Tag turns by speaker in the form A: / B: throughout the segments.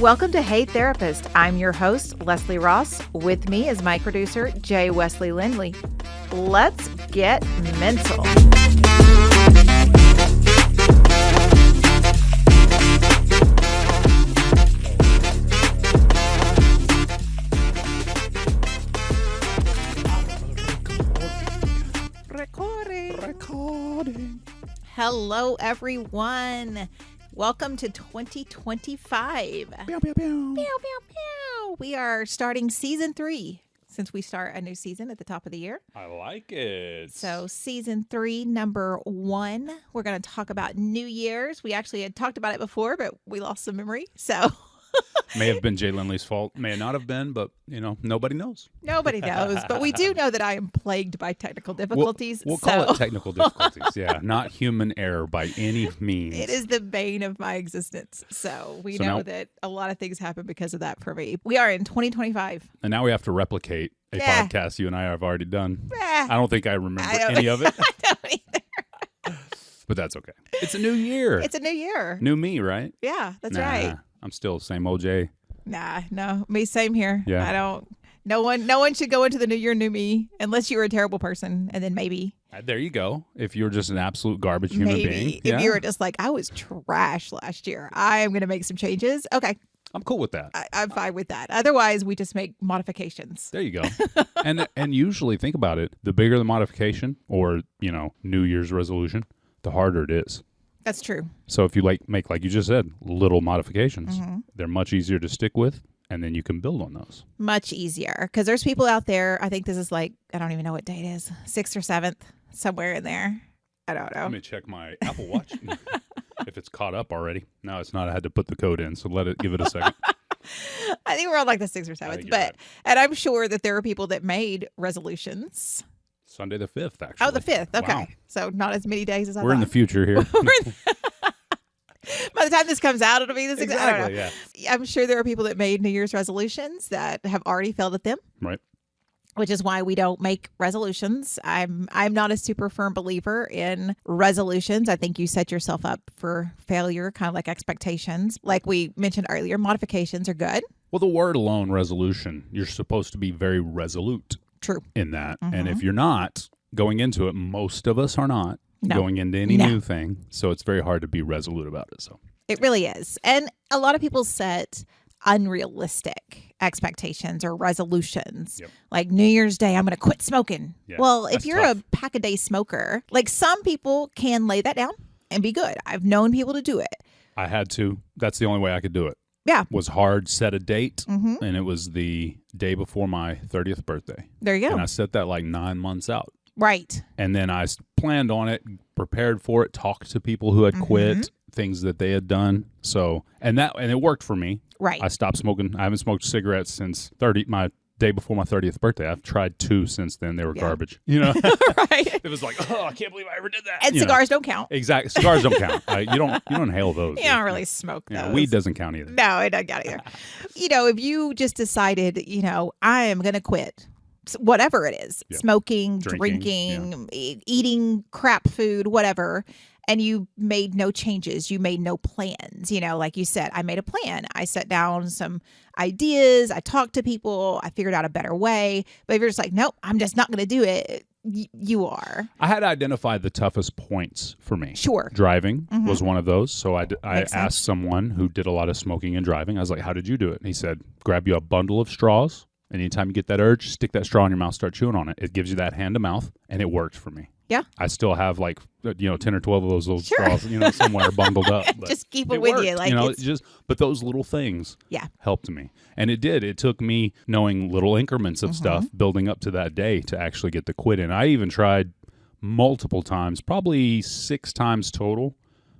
A: Welcome to Hey Therapist. I'm your host, Leslie Ross. With me is my producer, Jay Wesley Lindley. Let's get mental. Recording. Hello, everyone. Welcome to 2025.
B: Pew, pew, pew.
A: Pew, pew, pew. We are starting season 3 since we start a new season at the top of the year.
B: I like it.
A: So season 3, number 1, we're going to talk about New Year's. We actually had talked about it before, but we lost some memory. So
B: May have been Jay Lindley's fault. May not have been, but, nobody knows.
A: Nobody knows. But we do know that I am plagued by technical difficulties.
B: We'll call it technical difficulties. Yeah, not human error by any means.
A: It is the bane of my existence. So we know that a lot of things happen because of that for me. We are in 2025.
B: And now we have to replicate a podcast you and I have already done.
A: I
B: don't think I remember any of it.
A: I don't either.
B: But that's okay. It's a new year.
A: It's a new year.
B: New me, right?
A: Yeah, that's right.
B: I'm still the same OJ.
A: No, me same here.
B: Yeah.
A: I don't. No one should go into the new year new me unless you were a terrible person, and then maybe.
B: There you go. If you're just an absolute garbage human being.
A: If you were just like, I was trash last year, I am going to make some changes. Okay.
B: I'm cool with that.
A: I'm fine with that. Otherwise, we just make modifications.
B: There you go. and usually, think about it, the bigger the modification or, New Year's resolution, the harder it is.
A: That's true.
B: So if you make, like you just said, little modifications, they're much easier to stick with, and then you can build on those. Much
A: easier. Because there's people out there, I think this is I don't even know what date it is, 6th or 7th, somewhere in there. I don't know.
B: Let me check my Apple Watch if it's caught up already. No, it's not. I had to put the code in, so give it a second.
A: I think we're on the 6th or 7th.
B: Right.
A: And I'm sure that there are people that made resolutions.
B: Sunday the 5th, actually.
A: Oh, the 5th. Okay.
B: Wow.
A: So not as many days as I thought.
B: We're in the future here.
A: By the time this comes out, it'll be this
B: exactly.
A: I don't know.
B: Yeah.
A: I'm sure there are people that made New Year's resolutions that have already failed at them.
B: Right.
A: Which is why we don't make resolutions. I'm not a super firm believer in resolutions. I think you set yourself up for failure, kind of like expectations. Like we mentioned earlier, modifications are good.
B: Well, the word alone, resolution, you're supposed to be very resolute.
A: True.
B: In that. And if you're not going into it, most of us are not going into any new thing. So it's very hard to be resolute about it. So
A: it really is. And a lot of people set unrealistic expectations or resolutions.
B: Yep.
A: Like New Year's Day, I'm going to quit smoking.
B: Yeah,
A: well, if you're
B: tough.
A: a pack-a-day smoker, some people can lay that down and be good. I've known people to do it.
B: I had to. That's the only way I could do it.
A: Yeah.
B: Was hard, set a date, and it was the day before my 30th birthday.
A: There you go.
B: And I set that 9 months out.
A: Right.
B: And then I planned on it, prepared for it, talked to people who had quit, things that they had done. So, and it worked for me.
A: Right.
B: I stopped smoking. I haven't smoked cigarettes since my day before my 30th birthday. I've tried 2 since then. They were garbage.
A: Right.
B: It was I can't believe I ever did that.
A: And cigars don't count.
B: Exactly. Cigars don't count. You don't inhale those.
A: You don't really smoke those.
B: Weed doesn't count either.
A: No, it doesn't count either. If you just decided, I am going to quit, whatever it is, smoking, drinking, eating crap food, whatever, and you made no changes, you made no plans, like you said, I made a plan. I set down some ideas. I talked to people. I figured out a better way. But if you're just nope, I'm just not going to do it, you are.
B: I had identified the toughest points for me.
A: Sure.
B: Driving was one of those. So I asked someone who did a lot of smoking and driving. I was like, how did you do it? And he said, grab you a bundle of straws. And anytime you get that urge, stick that straw in your mouth, start chewing on it. It gives you that hand to mouth, and it worked for me.
A: Yeah.
B: I still have 10 or 12 of those little straws, somewhere bundled up. But
A: just keep it with
B: worked, you. But those little things helped me. And it did. It took me knowing little increments of stuff, building up to that day to actually get the quit in. I even tried multiple times, probably 6 times total,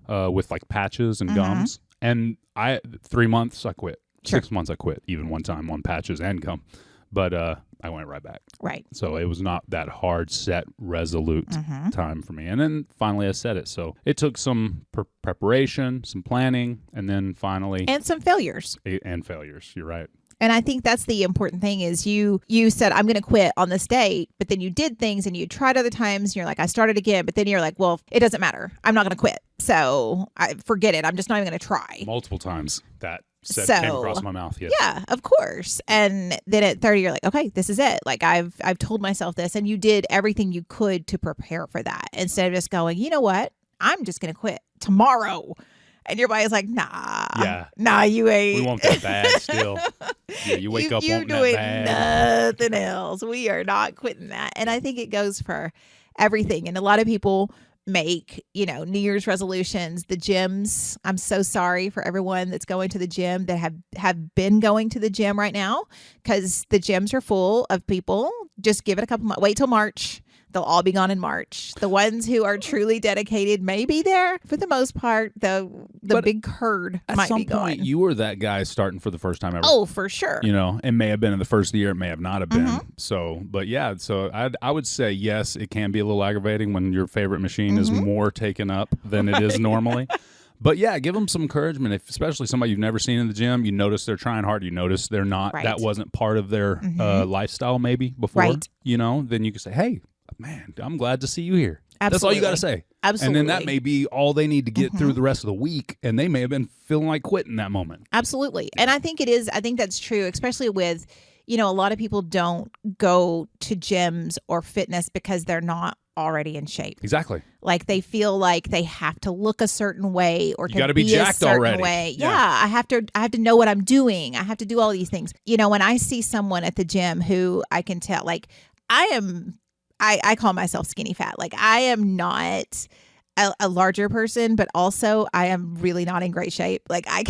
B: with patches and gums. And 3 months, I quit.
A: Sure.
B: 6 months I quit, even one time on patches and gum. But I went right back.
A: Right.
B: So it was not that hard, set, resolute time for me. And then finally I said it. So it took some preparation, some planning, and then finally...
A: And some failures.
B: And failures. You're right.
A: And I think that's the important thing is you said, I'm going to quit on this date, but then you did things and you tried other times and you're like, I started again, but then you're like, well, it doesn't matter. I'm not going to quit. So I forget it. I'm just not even going to try.
B: Multiple times that came across my mouth. Yes.
A: Yeah, of course. And then at 30, you're like, okay, this is it. Like I've told myself this, and you did everything you could to prepare for that instead of just going, you know what? I'm just going to quit tomorrow. And your body's like, nah, you ain't.
B: We want that bad still. Yeah, you wake up wanting that bad.
A: Nothing else. We are not quitting that. And I think it goes for everything. And a lot of people make, New Year's resolutions, the gyms. I'm so sorry for everyone that's going to the gym that have been going to the gym right now, because the gyms are full of people. Just give it a couple months. Wait till March. They'll all be gone in March. The ones who are truly dedicated may be there. For the most part, the big herd might be gone. At some point,
B: you were that guy starting for the first time ever.
A: Oh, for sure.
B: It may have been in the first year. It may have not have been. So, but yeah, so I would say, yes, it can be a little aggravating when your favorite machine is more taken up than it is normally. But yeah, give them some encouragement. If especially somebody you've never seen in the gym, you notice they're trying hard. You notice they're not. Right. That wasn't part of their lifestyle maybe before. Right. Then you can say, hey, man, I'm glad to see you here. Absolutely. That's all you got to say.
A: Absolutely.
B: And then that may be all they need to get through the rest of the week, and they may have been feeling like quitting that moment.
A: Absolutely. And I think that's true, especially with, a lot of people don't go to gyms or fitness because they're not already in shape.
B: Exactly.
A: Like they feel like they have to look a certain way or
B: to
A: be
B: jacked
A: a certain
B: already.
A: way. Yeah, I have to know what I'm doing. I have to do all these things. When I see someone at the gym who I can tell, like I call myself skinny fat. Like I am not a larger person, but also I am really not in great shape. Like I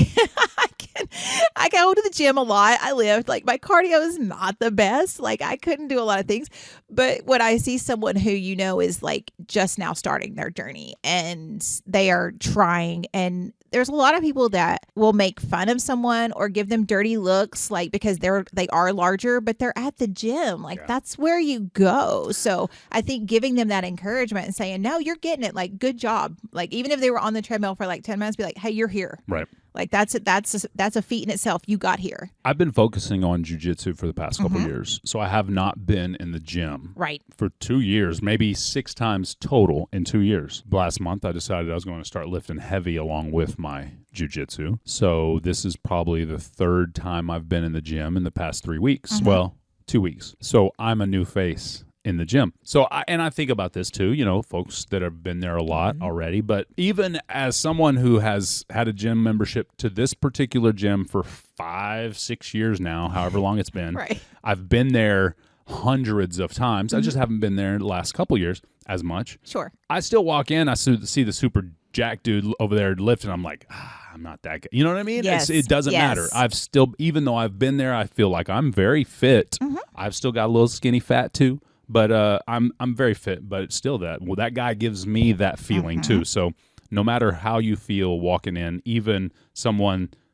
A: go to the gym a lot. I lift. Like my cardio is not the best. Like I couldn't do a lot of things. But when I see someone who is like just now starting their journey and they are trying, and there's a lot of people that will make fun of someone or give them dirty looks, like because they are larger, but they're at the gym. Like that's where you go. So I think giving them that encouragement and saying, no, you're getting it. Like, good job. Like even if they were on the treadmill for like 10 minutes, be like, hey, you're here.
B: Right.
A: Like that's a feat in itself. You got here.
B: I've been focusing on jiu-jitsu for the past couple years. So I have not been in the gym for 2 years, maybe 6 times total in 2 years. Last month, I decided I was going to start lifting heavy along with my jiu-jitsu. So this is probably the 3rd time I've been in the gym in the past 3 weeks. Well, 2 weeks. So I'm a new face in the gym. So I think about this too, folks that have been there a lot already, but even as someone who has had a gym membership to this particular gym for 5-6 years now, however long it's been, I've been there hundreds of times. I just haven't been there in the last couple years as much.
A: Sure.
B: I still walk in, I see the super jack dude over there lifting. I'm like, I'm not that good. You know what I mean?
A: Yes.
B: It doesn't matter. I've still, even though I've been there, I feel like I'm very fit. I've still got a little skinny fat too. But I'm very fit, but it's still that guy gives me that feeling too. So no matter how you feel walking in, even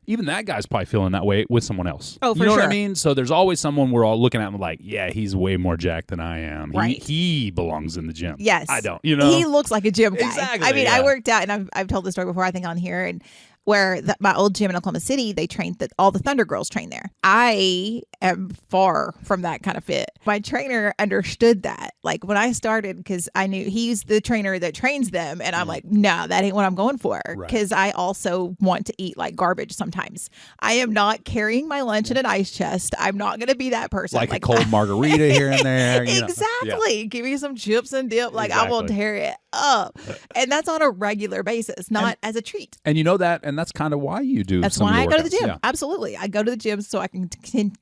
B: that guy's probably feeling that way with someone else.
A: Oh, for
B: sure. You know
A: what
B: I mean? So there's always someone we're all looking at and like, yeah, he's way more jacked than I am.
A: Right.
B: He belongs in the gym.
A: Yes.
B: I don't,
A: He looks like a gym guy.
B: Exactly.
A: I mean, I worked out, and I've told the story before, I think, on here, and where my old gym in Oklahoma City, they trained all the Thunder Girls train there. I am far from that kind of fit. My trainer understood that. Like when I started, because I knew he's the trainer that trains them, and I'm like, no, that ain't what I'm going for. Because I also want to eat like garbage sometimes. I am not carrying my lunch in an ice chest. I'm not going to be that person.
B: Like a cold margarita here and there.
A: Exactly. Give me some chips and dip. Like I will tear it up. And that's on a regular basis, not as a treat.
B: And you know that, and that's kind of why you do.
A: That's why I go to the gym. Yeah. Absolutely. I go to the gym so I can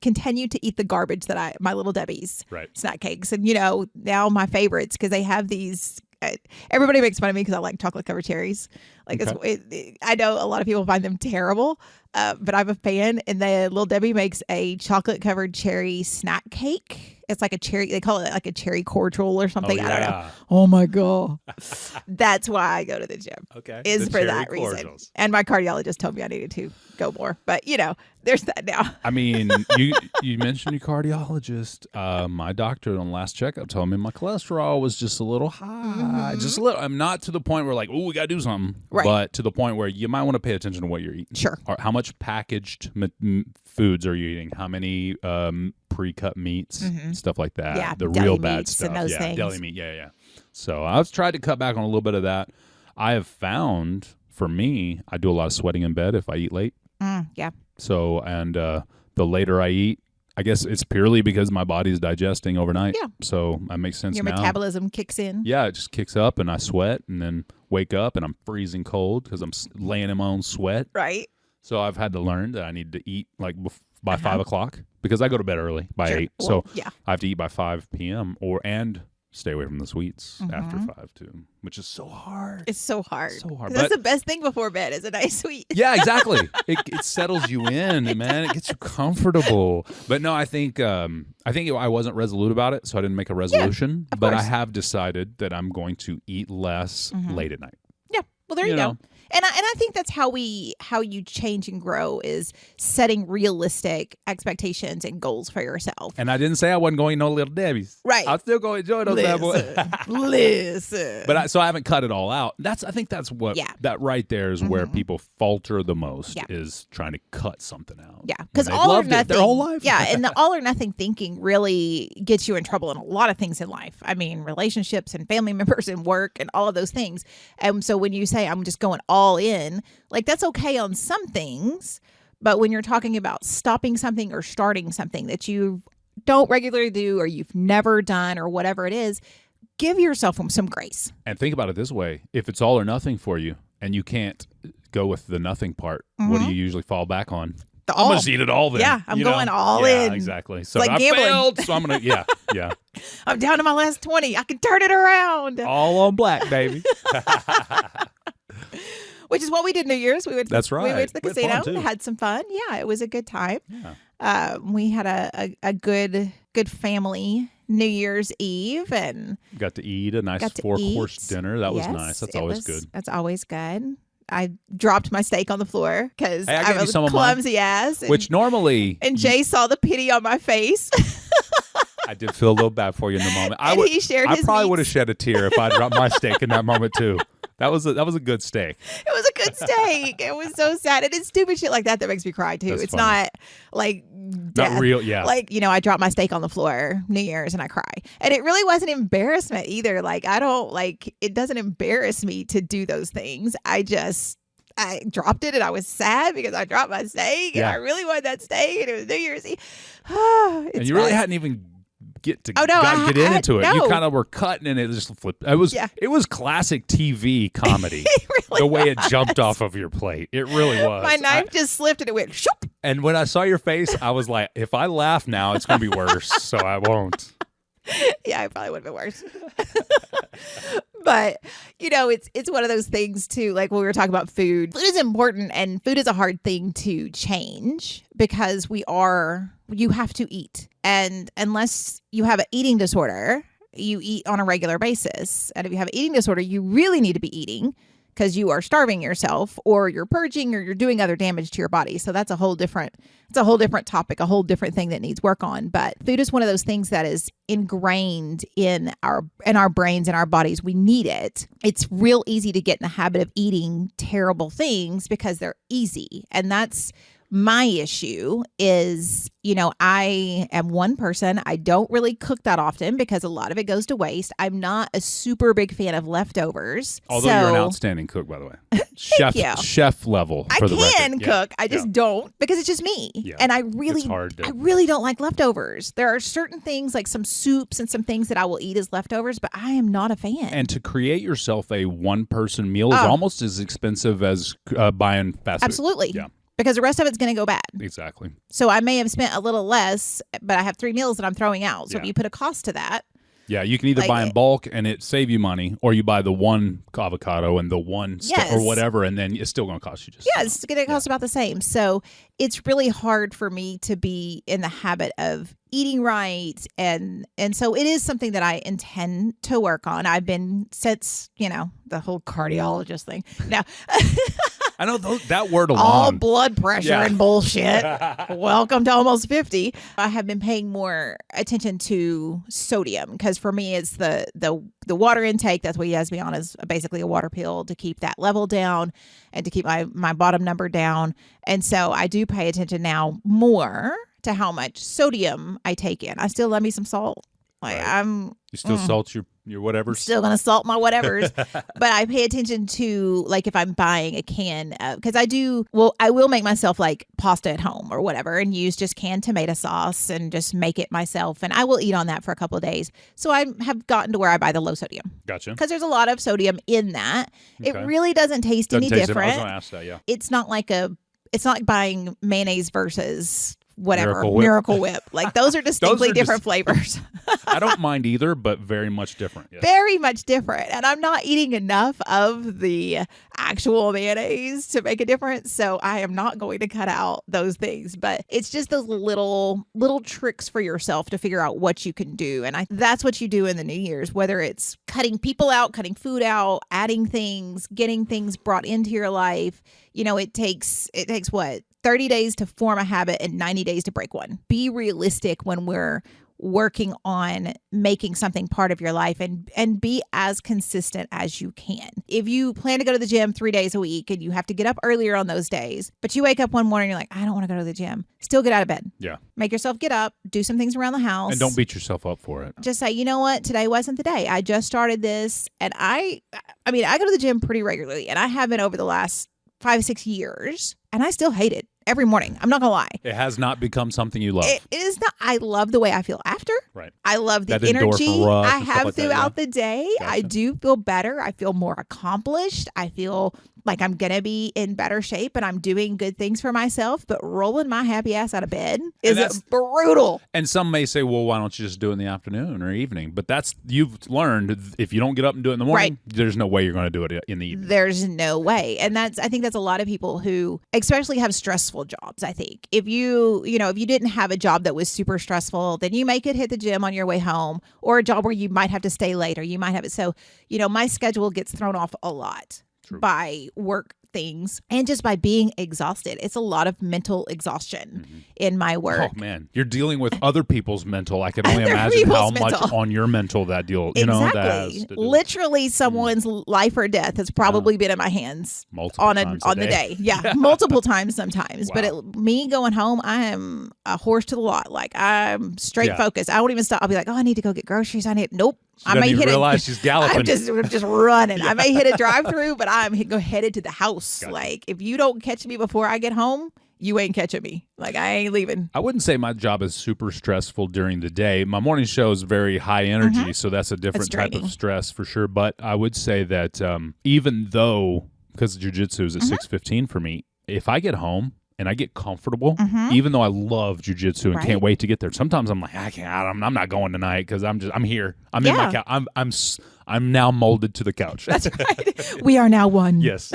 A: continue to eat the garbage that my Little Debbie's snack cakes. And, now my favorites, because they have these, everybody makes fun of me because I like chocolate covered cherries. Like I know a lot of people find them terrible, but I'm a fan. And the Little Debbie makes a chocolate covered cherry snack cake. It's like a cherry. They call it like a cherry cordial or something. I don't know. Oh my God. That's why I go to the gym.
B: Okay.
A: Is for that reason. And my cardiologist told me I needed to go more. But there's that now.
B: I mean, you mentioned your cardiologist. My doctor on the last checkup told me my cholesterol was just a little high. Just a little. I'm not to the point where like, oh, we got to do something. Right. But to the point where you might want to pay attention to what you're eating.
A: Sure.
B: Or how much packaged foods are you eating? How many pre-cut meats, stuff like that.
A: Yeah,
B: the real bad
A: stuff.
B: And
A: those things.
B: Deli meat. Yeah. So I've tried to cut back on a little bit of that. I have found, for me, I do a lot of sweating in bed if I eat late.
A: Yeah.
B: So, and the later I eat, I guess it's purely because my body's digesting overnight.
A: Yeah.
B: So that makes sense.
A: Your
B: now.
A: metabolism kicks in.
B: Yeah, it just kicks up and I sweat and then wake up and I'm freezing cold because I'm laying in my own sweat.
A: Right.
B: So I've had to learn that I need to eat like by 5 o'clock because I go to bed early by 8. Well, so I have to eat by 5 p.m. and stay away from the sweets after 5 too, which is so hard.
A: It's so hard.
B: So hard.
A: That's the best thing before bed is a nice sweet.
B: Yeah, exactly. It settles you in, man. It gets you comfortable. But no, I think I wasn't resolute about it, so I didn't make a resolution. But I have decided that I'm going to eat less late at night.
A: Yeah. Well, there you go. And I think that's how you change and grow is setting realistic expectations and goals for yourself.
B: And I didn't say I wasn't going to no Little Debbie's.
A: Right.
B: I'll still go enjoy those bad boys.
A: Listen.
B: But so I haven't cut it all out. I think that's what that right there is where people falter the most is trying to cut something out.
A: Yeah, because all or nothing
B: their whole life.
A: Yeah, and the all or nothing thinking really gets you in trouble in a lot of things in life. I mean, relationships and family members and work and all of those things. And so when you say I'm just going all in, like that's okay on some things, but when you're talking about stopping something or starting something that you don't regularly do or you've never done or whatever it is, give yourself some grace.
B: And think about it this way. If it's all or nothing for you and you can't go with the nothing part, what do you usually fall back on? I'm going to eat it all then.
A: Yeah, I'm going all in.
B: Yeah, exactly. So
A: like
B: I
A: gambling.
B: failed, so I'm going to, yeah.
A: I'm down to my last 20. I can turn it around.
B: All on black, baby.
A: Which is what we did New Year's.
B: That's right.
A: We went to the casino, had some fun. Yeah, it was a good time. Yeah. We had a good family New Year's Eve and
B: got to eat a nice 4-course dinner. That was nice. That's always good.
A: That's always good. I dropped my steak on the floor because I was
B: a
A: clumsy ass.
B: Which normally...
A: And Jay saw the pity on my face.
B: I did feel a little bad for you in the moment.
A: He shared his
B: probably would have shed a tear if I dropped my steak in that moment too. That was a good steak.
A: It was a good steak. It was so sad. And it's stupid shit like that makes me cry too. It's funny. Not like death.
B: Not real, yeah.
A: Like, I dropped my steak on the floor New Year's and I cry. And it really wasn't embarrassment either. Like it doesn't embarrass me to do those things. I dropped it and I was sad because I dropped my steak and I really wanted that steak and it was New Year's Eve.
B: And you really hadn't even get into it.
A: No.
B: You kind of were cutting and it just flipped. It was classic TV comedy.
A: Really
B: the way it jumped off of your plate. It really was.
A: My knife just slipped and it went shoop.
B: And when I saw your face, I was like, if I laugh now, it's going to be worse. So I won't.
A: Yeah, it probably would have been worse. But, it's one of those things too, like when we were talking about food. Food is important and food is a hard thing to change because you have to eat. And unless you have an eating disorder, you eat on a regular basis. And if you have an eating disorder, you really need to be eating because you are starving yourself or you're purging or you're doing other damage to your body. So that's a whole different topic, a whole different thing that needs work on. But food is one of those things that is ingrained in our brains and our bodies. We need it. It's real easy to get in the habit of eating terrible things because they're easy. And that's my issue is, I am one person. I don't really cook that often because a lot of it goes to waste. I'm not a super big fan of leftovers.
B: Although you're an outstanding cook, by the way. Chef level.
A: I can cook. I just don't because it's just me. Yeah. And I really don't like leftovers. There are certain things like some soups and some things that I will eat as leftovers, but I am not a fan.
B: And to create yourself a one-person meal is almost as expensive as buying fast food.
A: Absolutely.
B: Yeah.
A: Because the rest of it's going to go bad.
B: Exactly.
A: So I may have spent a little less, but I have 3 meals that I'm throwing out. So if you put a cost to that.
B: Yeah, you can either buy in bulk and it save you money, or you buy the one avocado and the one or whatever, and then it's still going to cost you just.
A: Yeah, it's going to cost about the same. So it's really hard for me to be in the habit of eating right, and so it is something that I intend to work on. I've been since the whole cardiologist thing. Now.
B: I know that word alone.
A: All blood pressure and bullshit. Welcome to almost 50. I have been paying more attention to sodium because for me it's the water intake. That's what he has me on is basically a water pill to keep that level down and to keep my bottom number down. And so I do pay attention now more to how much sodium I take in. I still love me some salt. Like
B: you still salt your Your whatever's.
A: I'm still going to salt my whatever's. But I pay attention to, like, if I'm buying a can, because I will make myself like pasta at home or whatever and use just canned tomato sauce and just make it myself. And I will eat on that for a couple of days. So I have gotten to where I buy the low sodium.
B: Gotcha.
A: Because there's a lot of sodium in that. Okay. It really doesn't taste any different. I was
B: going to ask that, yeah.
A: It's not like buying mayonnaise versus whatever
B: Miracle
A: Whip. Like, those are distinctly different flavors.
B: I don't mind either, but very much different. Yes.
A: Very much different. And I'm not eating enough of the actual mayonnaise to make a difference. So I am not going to cut out those things. But it's just those little tricks for yourself to figure out what you can do. And that's what you do in the New Year's, whether it's cutting people out, cutting food out, adding things, getting things brought into your life. You know, it takes what? 30 days to form a habit and 90 days to break one. Be realistic when we're working on making something part of your life, and be as consistent as you can. If you plan to go to the gym 3 days a week and you have to get up earlier on those days, but you wake up one morning and you're like, I don't want to go to the gym, still get out of bed.
B: Yeah.
A: Make yourself get up, do some things around the house.
B: And don't beat yourself up for it.
A: Just say, you know what, today wasn't the day. I just started this. And I go to the gym pretty regularly, and I have been over the last 5-6 years, and I still hate it. Every morning. I'm not going to lie.
B: It has not become something you love.
A: It is not. I love the way I feel after.
B: Right.
A: I love the energy I have throughout the day. Gotcha. I do feel better. I feel more accomplished. I feel like I'm going to be in better shape and I'm doing good things for myself. But rolling my happy ass out of bed is brutal.
B: And some may say, well, why don't you just do it in the afternoon or evening? But you've learned if you don't get up and do it in the morning, there's no way you're going to do it in the evening.
A: There's no way. And I think that's a lot of people who especially have stressful jobs. I think if you didn't have a job that was super stressful, then you may could hit the gym on your way home, or a job where you might have to stay late, or you might have it. So, my schedule gets thrown off a lot. True. By work things and just by being exhausted. It's a lot of mental exhaustion in my work.
B: Oh man, you're dealing with other people's mental. I can only imagine how much on your mental that deal.
A: Exactly. Literally, someone's life or death has probably been in my hands on the day. Yeah, multiple times sometimes. Wow. But me going home, I am a horse to the lot. Like, I'm straight focused. I won't even stop. I'll be like, oh, I need to go get groceries. Nope.
B: I may realize she's galloping.
A: I'm just running. I may hit a drive-through, but I'm headed to the house. Gotcha. Like, if you don't catch me before I get home, you ain't catching me. Like, I ain't leaving.
B: I wouldn't say my job is super stressful during the day. My morning show is very high energy, so that's a different type of stress for sure. But I would say that even though, because jiu-jitsu is at 6:15 for me, if I get home and I get comfortable, even though I love jiu-jitsu and can't wait to get there. Sometimes I'm like, I can't. I'm not going tonight because I'm here. I'm in my couch. I'm now molded to the couch.
A: That's right. We are now one.
B: Yes.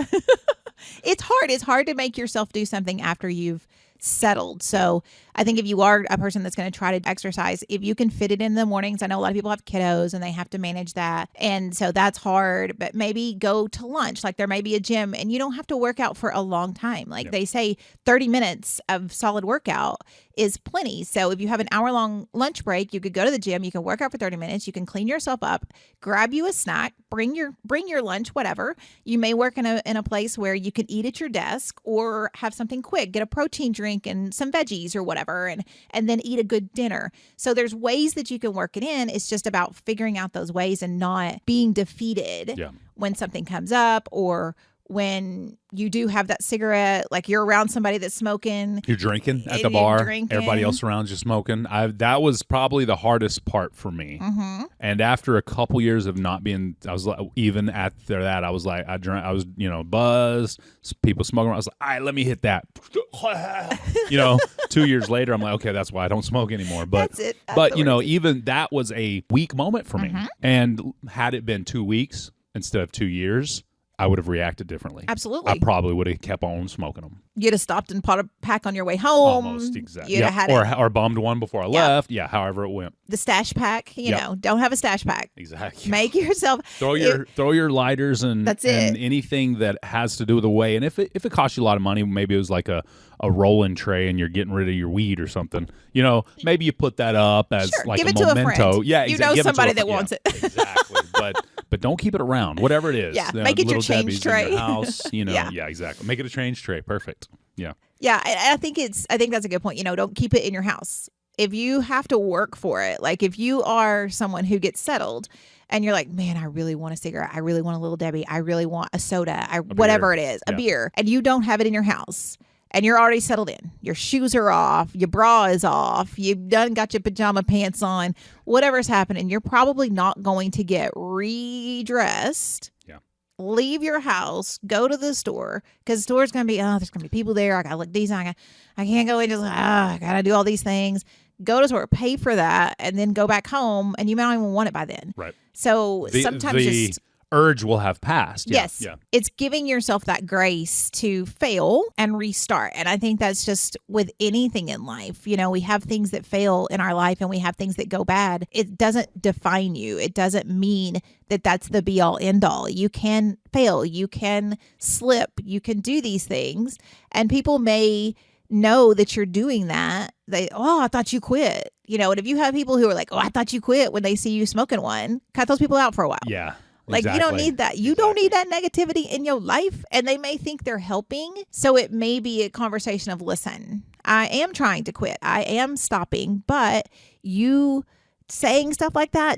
A: It's hard. It's hard to make yourself do something after you've settled. So I think if you are a person that's going to try to exercise, if you can fit it in the mornings, I know a lot of people have kiddos and they have to manage that. And so that's hard, but maybe go to lunch. Like, there may be a gym and you don't have to work out for a long time. Like they say 30 minutes of solid workout is plenty. So if you have an hour-long lunch break, you could go to the gym, you can work out for 30 minutes, you can clean yourself up, grab you a snack, bring your lunch, whatever. You may work in a place where you can eat at your desk or have something quick, get a protein drink and some veggies or whatever, and then eat a good dinner. So there's ways that you can work it in. It's just about figuring out those ways and not being defeated when something comes up, or when you do have that cigarette, like you're around somebody that's smoking.
B: You're drinking at the bar. Everybody else around you smoking. That was probably the hardest part for me. Mm-hmm. And after a couple years of not being, I was like, even after that, I was like, I was, buzzed, people smoking. I was like, all right, let me hit that. 2 years later, I'm like, okay, that's why I don't smoke anymore. But,
A: that's it.
B: But even that was a weak moment for me. And had it been 2 weeks instead of 2 years, I would have reacted differently.
A: Absolutely.
B: I probably would have kept on smoking them.
A: You'd have stopped and bought a pack on your way home.
B: Almost, exactly.
A: You'd have had
B: or bummed one before I left. Yeah, however it went.
A: The stash pack, don't have a stash pack.
B: Exactly.
A: Make yourself.
B: Throw your lighters and anything that has to do with the way. And if it costs you a lot of money, maybe it was like a rolling tray and you're getting rid of your weed or something. Maybe you put that up as like
A: give
B: a
A: it
B: memento.
A: To a friend.
B: Yeah,
A: exactly. You know somebody that wants it.
B: Exactly. But don't keep it around. Whatever it is.
A: Yeah, make it your change
B: Debbie's
A: tray.
B: In your house. Yeah, exactly. Make it a change tray. Perfect. Yeah.
A: Yeah, I think that's a good point. Don't keep it in your house. If you have to work for it, like if you are someone who gets settled and you're like, man, I really want a cigarette. I really want a Little Debbie. I really want a soda. Whatever it is, a beer, and you don't have it in your house. And you're already settled in. Your shoes are off. Your bra is off. You've done got your pajama pants on. Whatever's happening, you're probably not going to get redressed.
B: Yeah.
A: Leave your house. Go to the store, because the store's going to be, there's going to be people there. I got to look these. I can't go in just, I got to do all these things. Go to the store, pay for that, and then go back home, and you might not even want it by then.
B: Right.
A: So sometimes
B: the urge will have passed.
A: Yes. Yeah. It's giving yourself that grace to fail and restart. And I think that's just with anything in life. We have things that fail in our life and we have things that go bad. It doesn't define you. It doesn't mean that that's the be all end all. You can fail. You can slip. You can do these things. And people may know that you're doing that. I thought you quit. And if you have people who are like, I thought you quit when they see you smoking one, cut those people out for a while.
B: Yeah.
A: Like, exactly. You don't need that. You don't need that negativity in your life. And they may think they're helping. So it may be a conversation of, listen, I am trying to quit. I am stopping. But you saying stuff like that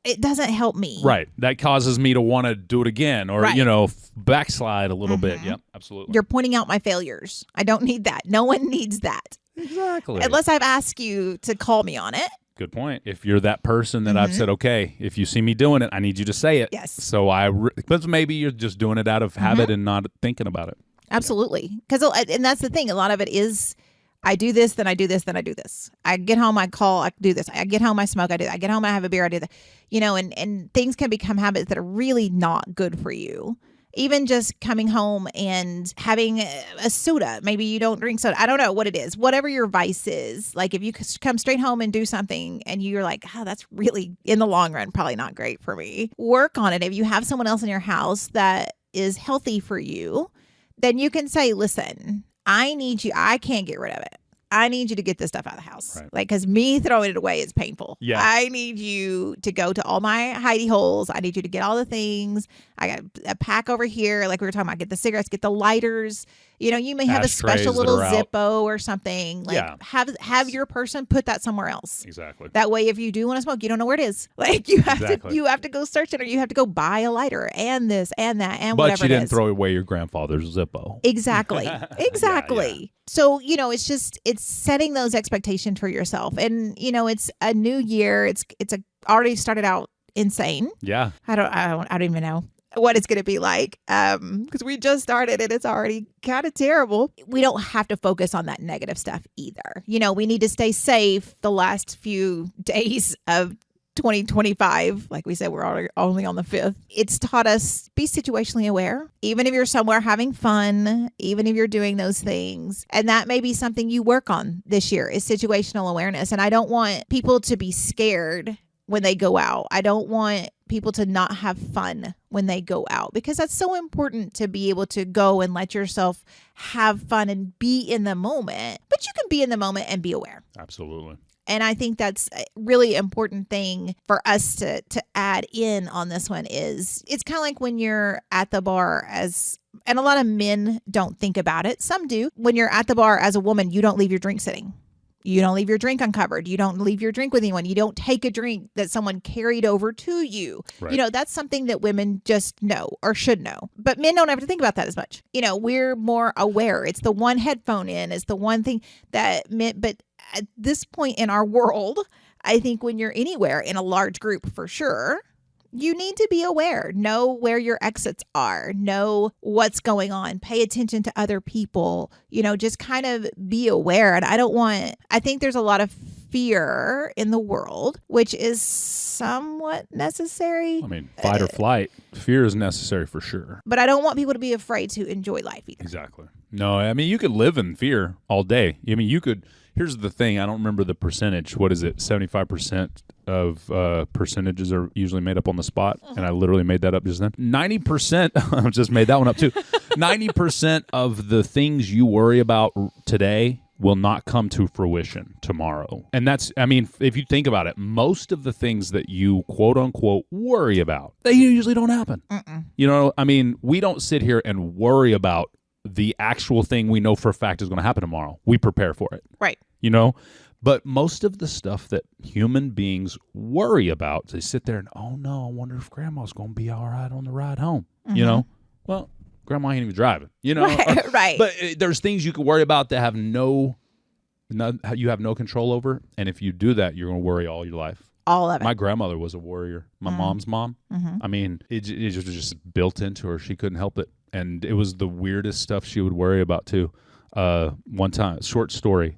A: it doesn't help me.
B: Right. That causes me to want to do it again or,
A: right.
B: Backslide a little bit. Yep, absolutely.
A: You're pointing out my failures. I don't need that. No one needs that.
B: Exactly.
A: Unless I've asked you to call me on it.
B: Good point. If you're that person that I've said, okay, if you see me doing it, I need you to say it.
A: Yes.
B: So but maybe you're just doing it out of habit and not thinking about it.
A: Absolutely. And that's the thing. A lot of it is, I do this, then I do this, then I do this. I get home, I call, I do this. I get home, I smoke, I do that. I get home, I have a beer, I do that. And things can become habits that are really not good for you. Even just coming home and having a soda. Maybe you don't drink soda. I don't know what it is. Whatever your vice is. Like if you come straight home and do something and you're like, that's really, in the long run, probably not great for me. Work on it. If you have someone else in your house that is healthy for you, then you can say, listen, I need you. I can't get rid of it. I need you to get this stuff out of the house.
B: Right.
A: Like, because me throwing it away is painful.
B: Yeah.
A: I need you to go to all my hidey holes. I need you to get all the things. I got a pack over here. Like we were talking about, get the cigarettes, get the lighters. You may have a special little Zippo or something. Like have your person put that somewhere else.
B: Exactly.
A: That way, if you do want to smoke, you don't know where it is. Like you have to go search it, or you have to go buy a lighter and this and that and whatever.
B: But you didn't throw away your grandfather's Zippo.
A: Exactly. Exactly. Yeah. So, it's setting those expectations for yourself. And, it's a new year. It's already started out insane.
B: Yeah.
A: I don't even know what it's going to be like. Because we just started and it's already kind of terrible. We don't have to focus on that negative stuff either. We need to stay safe the last few days of 2025. Like we said, we're only on the 5th. It's taught us be situationally aware, even if you're somewhere having fun, even if you're doing those things. And that may be something you work on this year, is situational awareness. And I don't want people to be scared when they go out. I don't want people to not have fun when they go out, because that's so important to be able to go and let yourself have fun and be in the moment. But you can be in the moment and be aware.
B: Absolutely.
A: And I think that's a really important thing for us to add in on this one. Is it's kind of like when you're at the bar and a lot of men don't think about it. Some do. When you're at the bar as a woman, you don't leave your drink sitting. You don't leave your drink uncovered. You don't leave your drink with anyone. You don't take a drink that someone carried over to you. Right. That's something that women just know or should know. But men don't have to think about that as much. We're more aware. It's the one headphone in. It's the one thing that men, but at this point in our world, I think when you're anywhere in a large group, for sure, you need to be aware. Know where your exits are. Know what's going on. Pay attention to other people. Just kind of be aware. And I think there's a lot of fear in the world, which is somewhat necessary.
B: I mean, fight or flight. Fear is necessary for sure.
A: But I don't want people to be afraid to enjoy life either.
B: Exactly. No, I mean, you could live in fear all day. I mean, you could. Here's the thing. I don't remember the percentage. What is it? 75% of percentages are usually made up on the spot. And I literally made that up just then. 90%, I just made that one up too. 90% of the things you worry about today will not come to fruition tomorrow. And that's, I mean, if you think about it, most of the things that you quote unquote worry about, they usually don't happen. I mean, we don't sit here and worry about the actual thing we know for a fact is going to happen tomorrow. We prepare for it.
A: Right.
B: But most of the stuff that human beings worry about, they sit there and, oh no, I wonder if grandma's going to be all right on the ride home. You know, well, grandma ain't even driving, you know,
A: right.
B: But there's things you can worry about that have you have no control over. And if you do that, you're going to worry all your life.
A: All of it.
B: My grandmother was a worrier. My mom's mom. I mean, it was just built into her. She couldn't help it. And it was the weirdest stuff she would worry about too. One time, short story,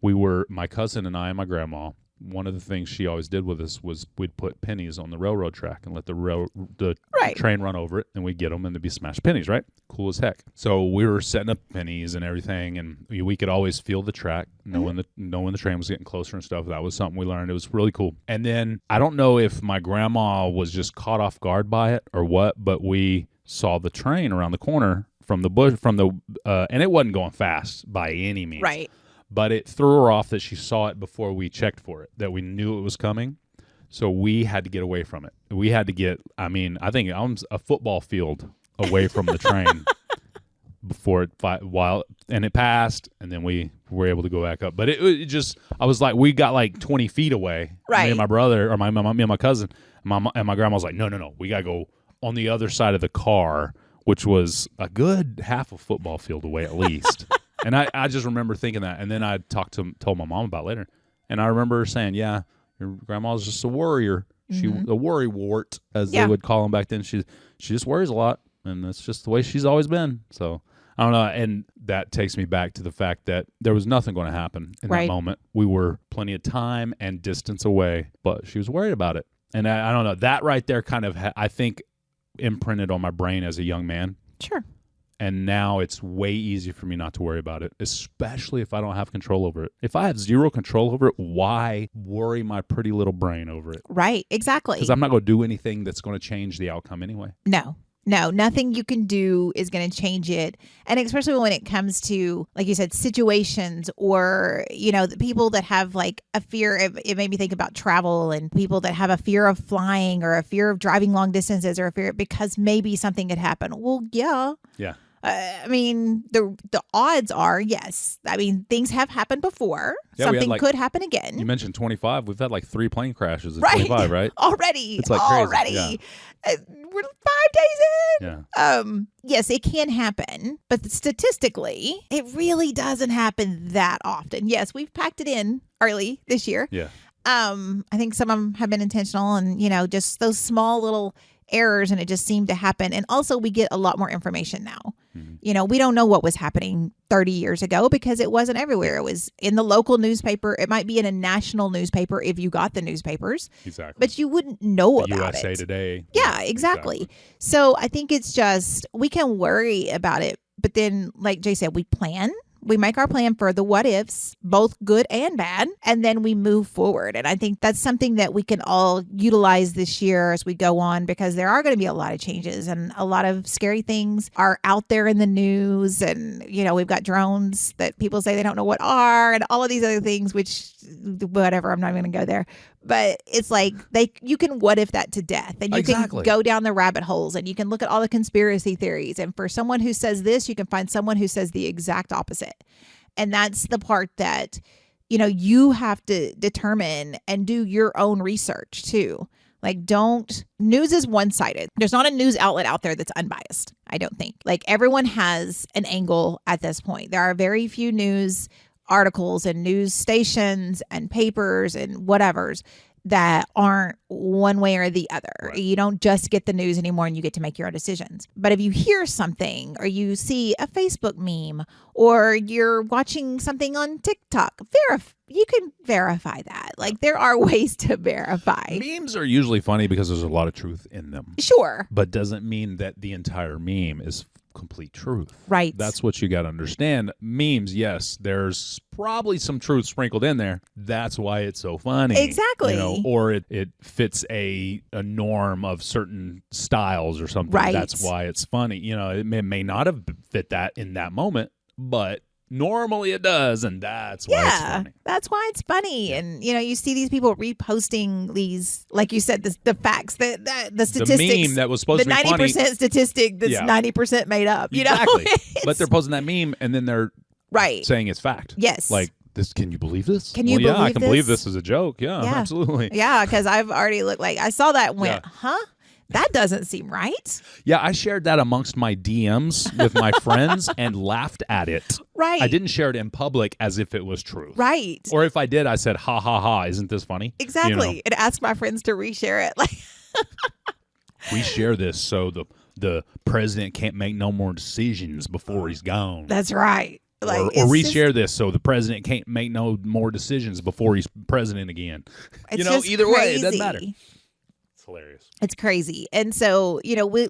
B: my cousin and I and my grandma, one of the things she always did with us was we'd put pennies on the railroad track and let the train run over it, and we'd get them, and they'd be smashed pennies, right? Cool as heck. So we were setting up pennies and everything, and we could always feel the track, knowing the train was getting closer and stuff. That was something we learned. It was really cool. And then I don't know if my grandma was just caught off guard by it or what, but we saw the train around the corner from the bush, and it wasn't going fast by any means.
A: Right.
B: But it threw her off that she saw it before we checked for it, that we knew it was coming. So we had to get away from it. We had to get, I think I'm a football field away from the train before it passed, and then we were able to go back up. But it just, I was like, we got like 20 feet away.
A: Right.
B: Me and my brother, or me and my cousin, and my grandma was like, no, we got to go on the other side of the car, which was a good half a football field away at least. And I just remember thinking that. And then I told my mom about it later. And I remember her saying, yeah, your grandma's just a worrier. A worry wart, as they would call them back then. She just worries a lot. And that's just the way she's always been. So, I don't know. And that takes me back to the fact that there was nothing going to happen in that moment. We were plenty of time and distance away. But she was worried about it. And I don't know. That right there kind of, I think, imprinted on my brain as a young man.
A: Sure.
B: And now it's way easier for me not to worry about it, especially if I don't have control over it. If I have zero control over it, why worry my pretty little brain over it?
A: Right, exactly.
B: Because I'm not going to do anything that's going to change the outcome anyway.
A: No, nothing you can do is going to change it. And especially when it comes to, like you said, situations or, the people that have like a fear of, it made me think about travel and people that have a fear of flying or a fear of driving long distances or a fear because maybe something could happen. Well, yeah.
B: Yeah.
A: The odds are, yes. Things have happened before.
B: Yeah,
A: something could happen again.
B: You mentioned 25. We've had like 3 plane crashes in 25, right?
A: Already.
B: It's like crazy. Yeah.
A: We're 5 days
B: in.
A: Yeah. Yes, it can happen, but statistically, it really doesn't happen that often. Yes, we've packed it in early this year.
B: Yeah.
A: I think some of them have been intentional and, just those small little errors, and it just seemed to happen. And also we get a lot more information now. We don't know what was happening 30 years ago because it wasn't everywhere. It was in the local newspaper. It might be in a national newspaper if you got the newspapers.
B: Exactly.
A: But you wouldn't know about
B: USA
A: it.
B: Today.
A: Yeah, exactly. So I think it's just, we can worry about it, but then like Jay said, we make our plan for the what ifs, both good and bad, and then we move forward. And I think that's something that we can all utilize this year as we go on, because there are going to be a lot of changes and a lot of scary things are out there in the news. And, we've got drones that people say they don't know what are, and all of these other things, which whatever, I'm not even going to go there. But it's like you can what if that to death, and you can go down the rabbit holes, and you can look at all the conspiracy theories. And for someone who says this, you can find someone who says the exact opposite. And that's the part that, you have to determine and do your own research too. Like, news is one-sided. There's not a news outlet out there that's unbiased, I don't think. Like, everyone has an angle at this point. There are very few news articles and news stations and papers and whatevers that aren't one way or the other. Right. You don't just get the news anymore and you get to make your own decisions. But if you hear something or you see a Facebook meme or you're watching something on TikTok, you can verify that. Like, there are ways to verify.
B: Memes are usually funny because there's a lot of truth in them.
A: Sure.
B: But doesn't mean that the entire meme is complete truth.
A: Right.
B: That's what you got to understand. Memes, yes, there's probably some truth sprinkled in there. That's why it's so funny.
A: Exactly.
B: Or it fits a norm of certain styles or something.
A: Right.
B: That's why it's funny. It may not have fit that in that moment, but normally it does, and that's why it's funny.
A: That's why it's funny. Yeah. And you see these people reposting these, like you said, the facts, the statistics,
B: the meme that was supposed to be
A: 90%
B: funny.
A: statistic that's 90% made up.
B: Exactly. But they're posting that meme and then they're saying it's fact.
A: Yes.
B: Like, Can you believe this?
A: Can you believe this?
B: Yeah, I can believe this is a joke. Yeah, absolutely.
A: Yeah, because I've already looked like I saw that and went, huh? That doesn't seem right.
B: Yeah, I shared that amongst my DMs with my friends and laughed at it.
A: Right.
B: I didn't share it in public as if it was true.
A: Right.
B: Or if I did, I said, ha, ha, ha, isn't this funny?
A: Exactly. And ask my friends to reshare it. Like,
B: we share this so the president can't make no more decisions before he's gone.
A: That's right. Like,
B: or reshare this so the president can't make no more decisions before he's president again. Either way, it doesn't matter. It's hilarious.
A: It's crazy. And so,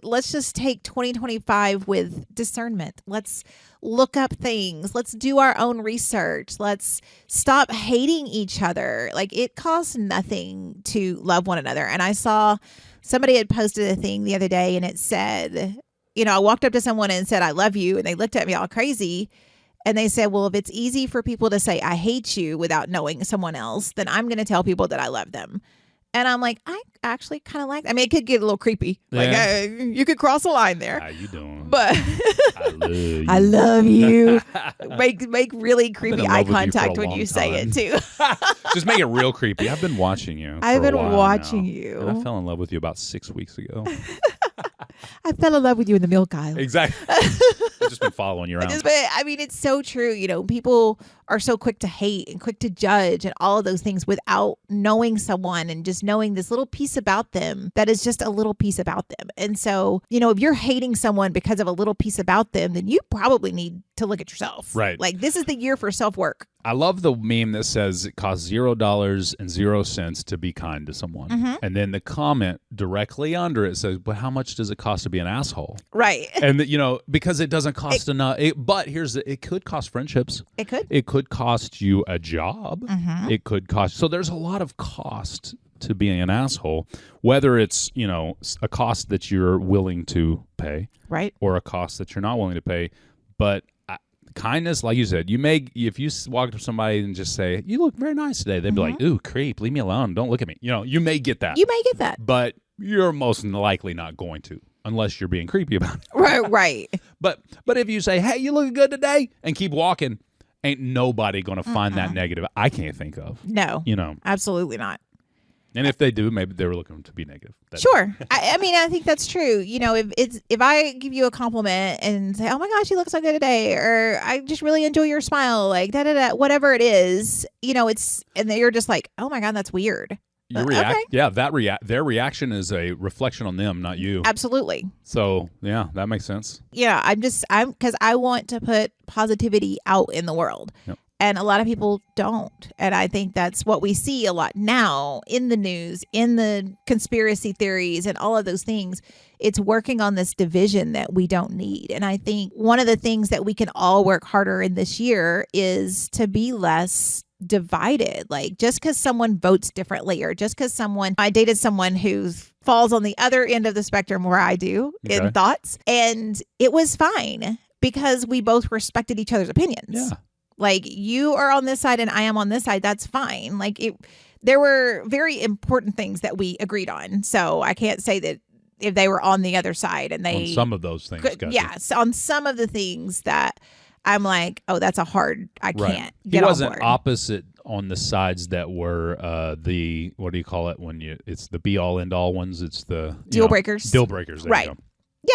A: let's just take 2025 with discernment. Let's look up things. Let's do our own research. Let's stop hating each other. Like, it costs nothing to love one another. And I saw somebody had posted a thing the other day and it said, I walked up to someone and said, I love you. And they looked at me all crazy. And they said, well, if it's easy for people to say, I hate you without knowing someone else, then I'm going to tell people that I love them. And I'm like, I actually kind of like that. I mean, it could get a little creepy.
B: Yeah.
A: Like, you could cross a line there.
B: How you doing?
A: But
B: I love you.
A: I love you. Make really creepy eye contact when you say it, too.
B: Just make it real creepy. I've been watching you.
A: I've been watching you.
B: And I fell in love with you about 6 weeks ago.
A: I fell in love with you in the milk aisle.
B: Exactly. I've just been following you around.
A: It's so true. People are so quick to hate and quick to judge and all of those things without knowing someone and just knowing this little piece about them that is just a little piece about them. And so, if you're hating someone because of a little piece about them, then you probably need to look at yourself.
B: Right.
A: Like, this is the year for self-work.
B: I love the meme that says it costs $0.00 to be kind to someone. Mm-hmm. And then the comment directly under it says, but how much does it cost to be an asshole?
A: Right.
B: And, because it doesn't cost enough. But it could cost friendships.
A: It could.
B: It could cost you a job.
A: Mm-hmm.
B: It could cost. So there's a lot of cost to being an asshole, whether it's, a cost that you're willing to pay.
A: Right.
B: Or a cost that you're not willing to pay. But kindness, like you said, if you walk up to somebody and just say, you look very nice today, they'd be like, ooh, creep, leave me alone, don't look at me. You may get that. But you're most likely not going to, unless you're being creepy about it.
A: Right.
B: But if you say, hey, you looking good today, and keep walking, ain't nobody going to find that negative. I can't think of.
A: No. Absolutely not.
B: And if they do, maybe they were looking to be negative.
A: Sure. I think that's true. If I give you a compliment and say, oh my gosh, you look so good today, or I just really enjoy your smile, like da-da-da, whatever it is, and then you're just like, oh my God, that's weird.
B: Okay. Yeah, their reaction is a reflection on them, not you.
A: Absolutely.
B: So, yeah, that makes sense.
A: Yeah, because I want to put positivity out in the world. Yep. And a lot of people don't. And I think that's what we see a lot now in the news, in the conspiracy theories and all of those things. It's working on this division that we don't need. And I think one of the things that we can all work harder in this year is to be less divided. Like, just because someone votes differently, or just because I dated someone who falls on the other end of the spectrum where I do in thoughts. And it was fine because we both respected each other's opinions.
B: Yeah.
A: Like, you are on this side and I am on this side. That's fine. Like, there were very important things that we agreed on. So I can't say that if they were on the other side and they...
B: On some of those things.
A: Yes. On some of the things that I'm like, oh, that's I can't get
B: He wasn't
A: on board.
B: opposite on the sides that were the, what do you call it when it's the be all end all ones. It's the...
A: Deal breakers.
B: Deal breakers. There
A: right.
B: You go.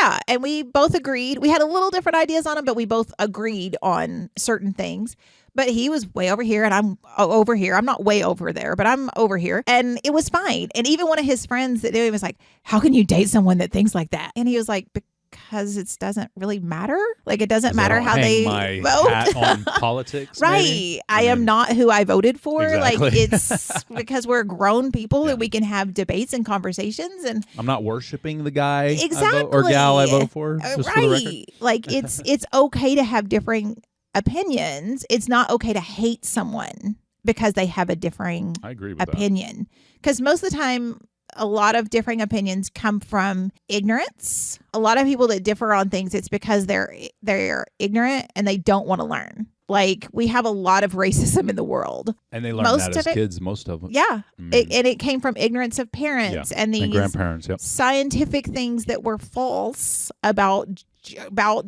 A: Yeah, and we both agreed. We had a little different ideas on them, but we both agreed on certain things. But he was way over here and I'm over here. I'm not way over there, but I'm over here. And it was fine. And even one of his friends that knew him was like, how can you date someone that thinks like that? And he was like, because it doesn't really matter. Like, it doesn't matter how they vote.
B: Hat on politics.
A: Right.
B: Maybe?
A: I am not who I voted for.
B: Exactly.
A: Like, it's because we're grown people and we can have debates and conversations. And
B: I'm not worshiping the guy
A: or
B: gal I vote for. Just for the record.
A: Like, it's okay to have differing opinions. It's not okay to hate someone because they have a differing opinion. Because most of the time, a lot of differing opinions come from ignorance. A lot of people that differ on things, it's because they're ignorant and they don't want to learn. Like, we have a lot of racism in the world.
B: And they learn that as kids, most of them.
A: Yeah. And it came from ignorance of parents and these
B: grandparents,
A: scientific things that were false about about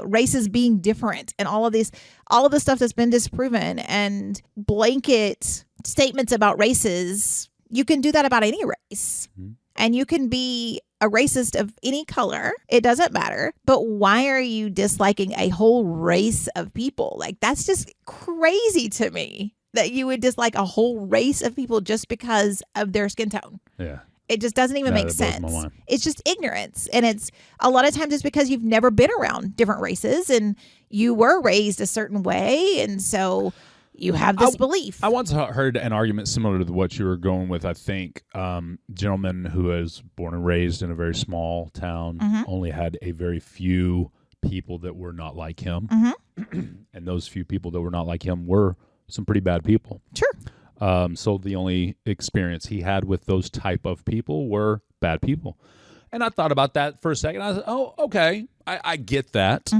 A: races being different and all of the stuff that's been disproven, and blanket statements about races. You can do that about any race. Mm-hmm. And you can be a racist of any color. It doesn't matter. But why are you disliking a whole race of people? Like, that's just crazy to me that you would dislike a whole race of people just because of their skin tone.
B: Yeah.
A: It just doesn't even make sense. It's just ignorance. And it's a lot of times it's because you've never been around different races and you were raised a certain way. And so you have this belief.
B: I once heard an argument similar to what you were going with. I think gentleman who was born and raised in a very small town, only had a very few people that were not like him. And those few people that were not like him were some pretty bad people.
A: Sure.
B: So the only experience he had with those type of people were bad people. And I thought about that for a second. I said, oh, okay, I get that.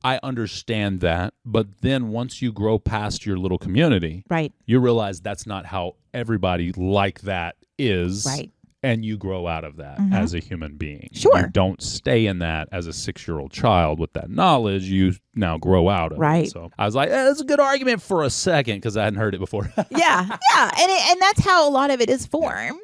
B: I understand that. But then once you grow past your little community,
A: right,
B: you realize that's not how everybody like that is.
A: Right.
B: And you grow out of that as a human being.
A: Sure.
B: You don't stay in that as a 6-year-old child with that knowledge. You now grow out of
A: right.
B: it. So I was like, that's a good argument for a second because I hadn't heard it before.
A: Yeah. And that's how a lot of it is formed.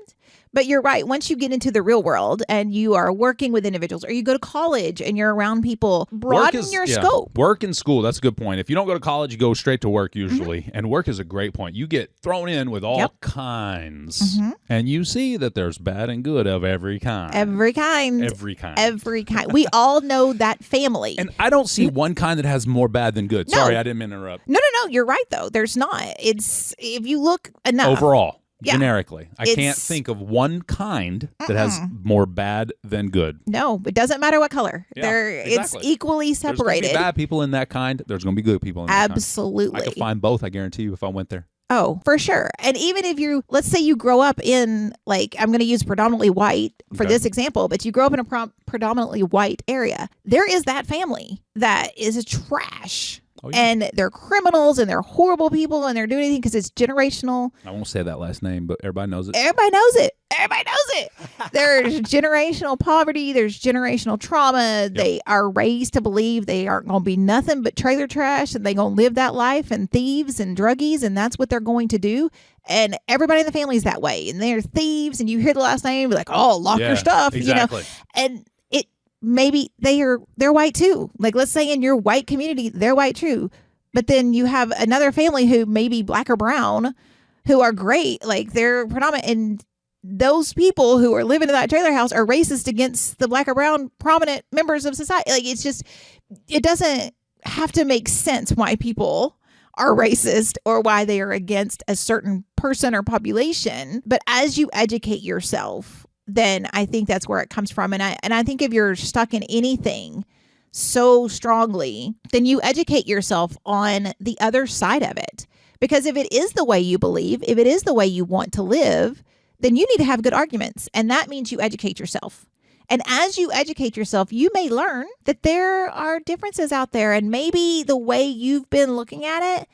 A: But you're right. Once you get into the real world and you are working with individuals, or you go to college and you're around people, broaden your scope.
B: Work and school, that's a good point. If you don't go to college, you go straight to work usually. And work is a great point. You get thrown in with all kinds. And you see that there's bad and good of every kind.
A: Every kind. We all know that family.
B: And I don't see one kind that has more bad than good. No. Sorry, I didn't interrupt.
A: No. You're right, though. There's not. It's, if you look enough.
B: Overall. Yeah. Generically. I can't think of one kind that has more bad than good.
A: No, it doesn't matter what color.
B: Yeah, exactly.
A: It's equally separated.
B: There's going to be bad people in that kind. There's going to be good people in that kind.
A: Absolutely.
B: I could find both, I guarantee you, if I went there.
A: Oh, for sure. And even if let's say you grow up in, like, I'm going to use predominantly white for this example, but you grow up in a predominantly white area, there is that family that is trash. Oh, yeah. And they're criminals and they're horrible people and they're doing anything because it's generational.
B: I won't say that last name, but everybody knows it.
A: Everybody knows it. There's generational poverty. There's generational trauma. Yep. They are raised to believe they aren't going to be nothing but trailer trash and they're going to live that life and thieves and druggies, and that's what they're going to do. And everybody in the family is that way. And they're thieves, and you hear the last name, you're like, oh, lock your stuff.
B: Exactly.
A: And maybe they're white too. Like, let's say in your white community, they're white too. But then you have another family who may be black or brown who are great. Like, they're predominant. And those people who are living in that trailer house are racist against the black or brown prominent members of society. Like, it's just, it doesn't have to make sense why people are racist or why they are against a certain person or population. But as you educate yourself, then I think that's where it comes from. And I think if you're stuck in anything so strongly, then you educate yourself on the other side of it. Because if it is the way you believe, if it is the way you want to live, then you need to have good arguments. And that means you educate yourself. And as you educate yourself, you may learn that there are differences out there. And maybe the way you've been looking at it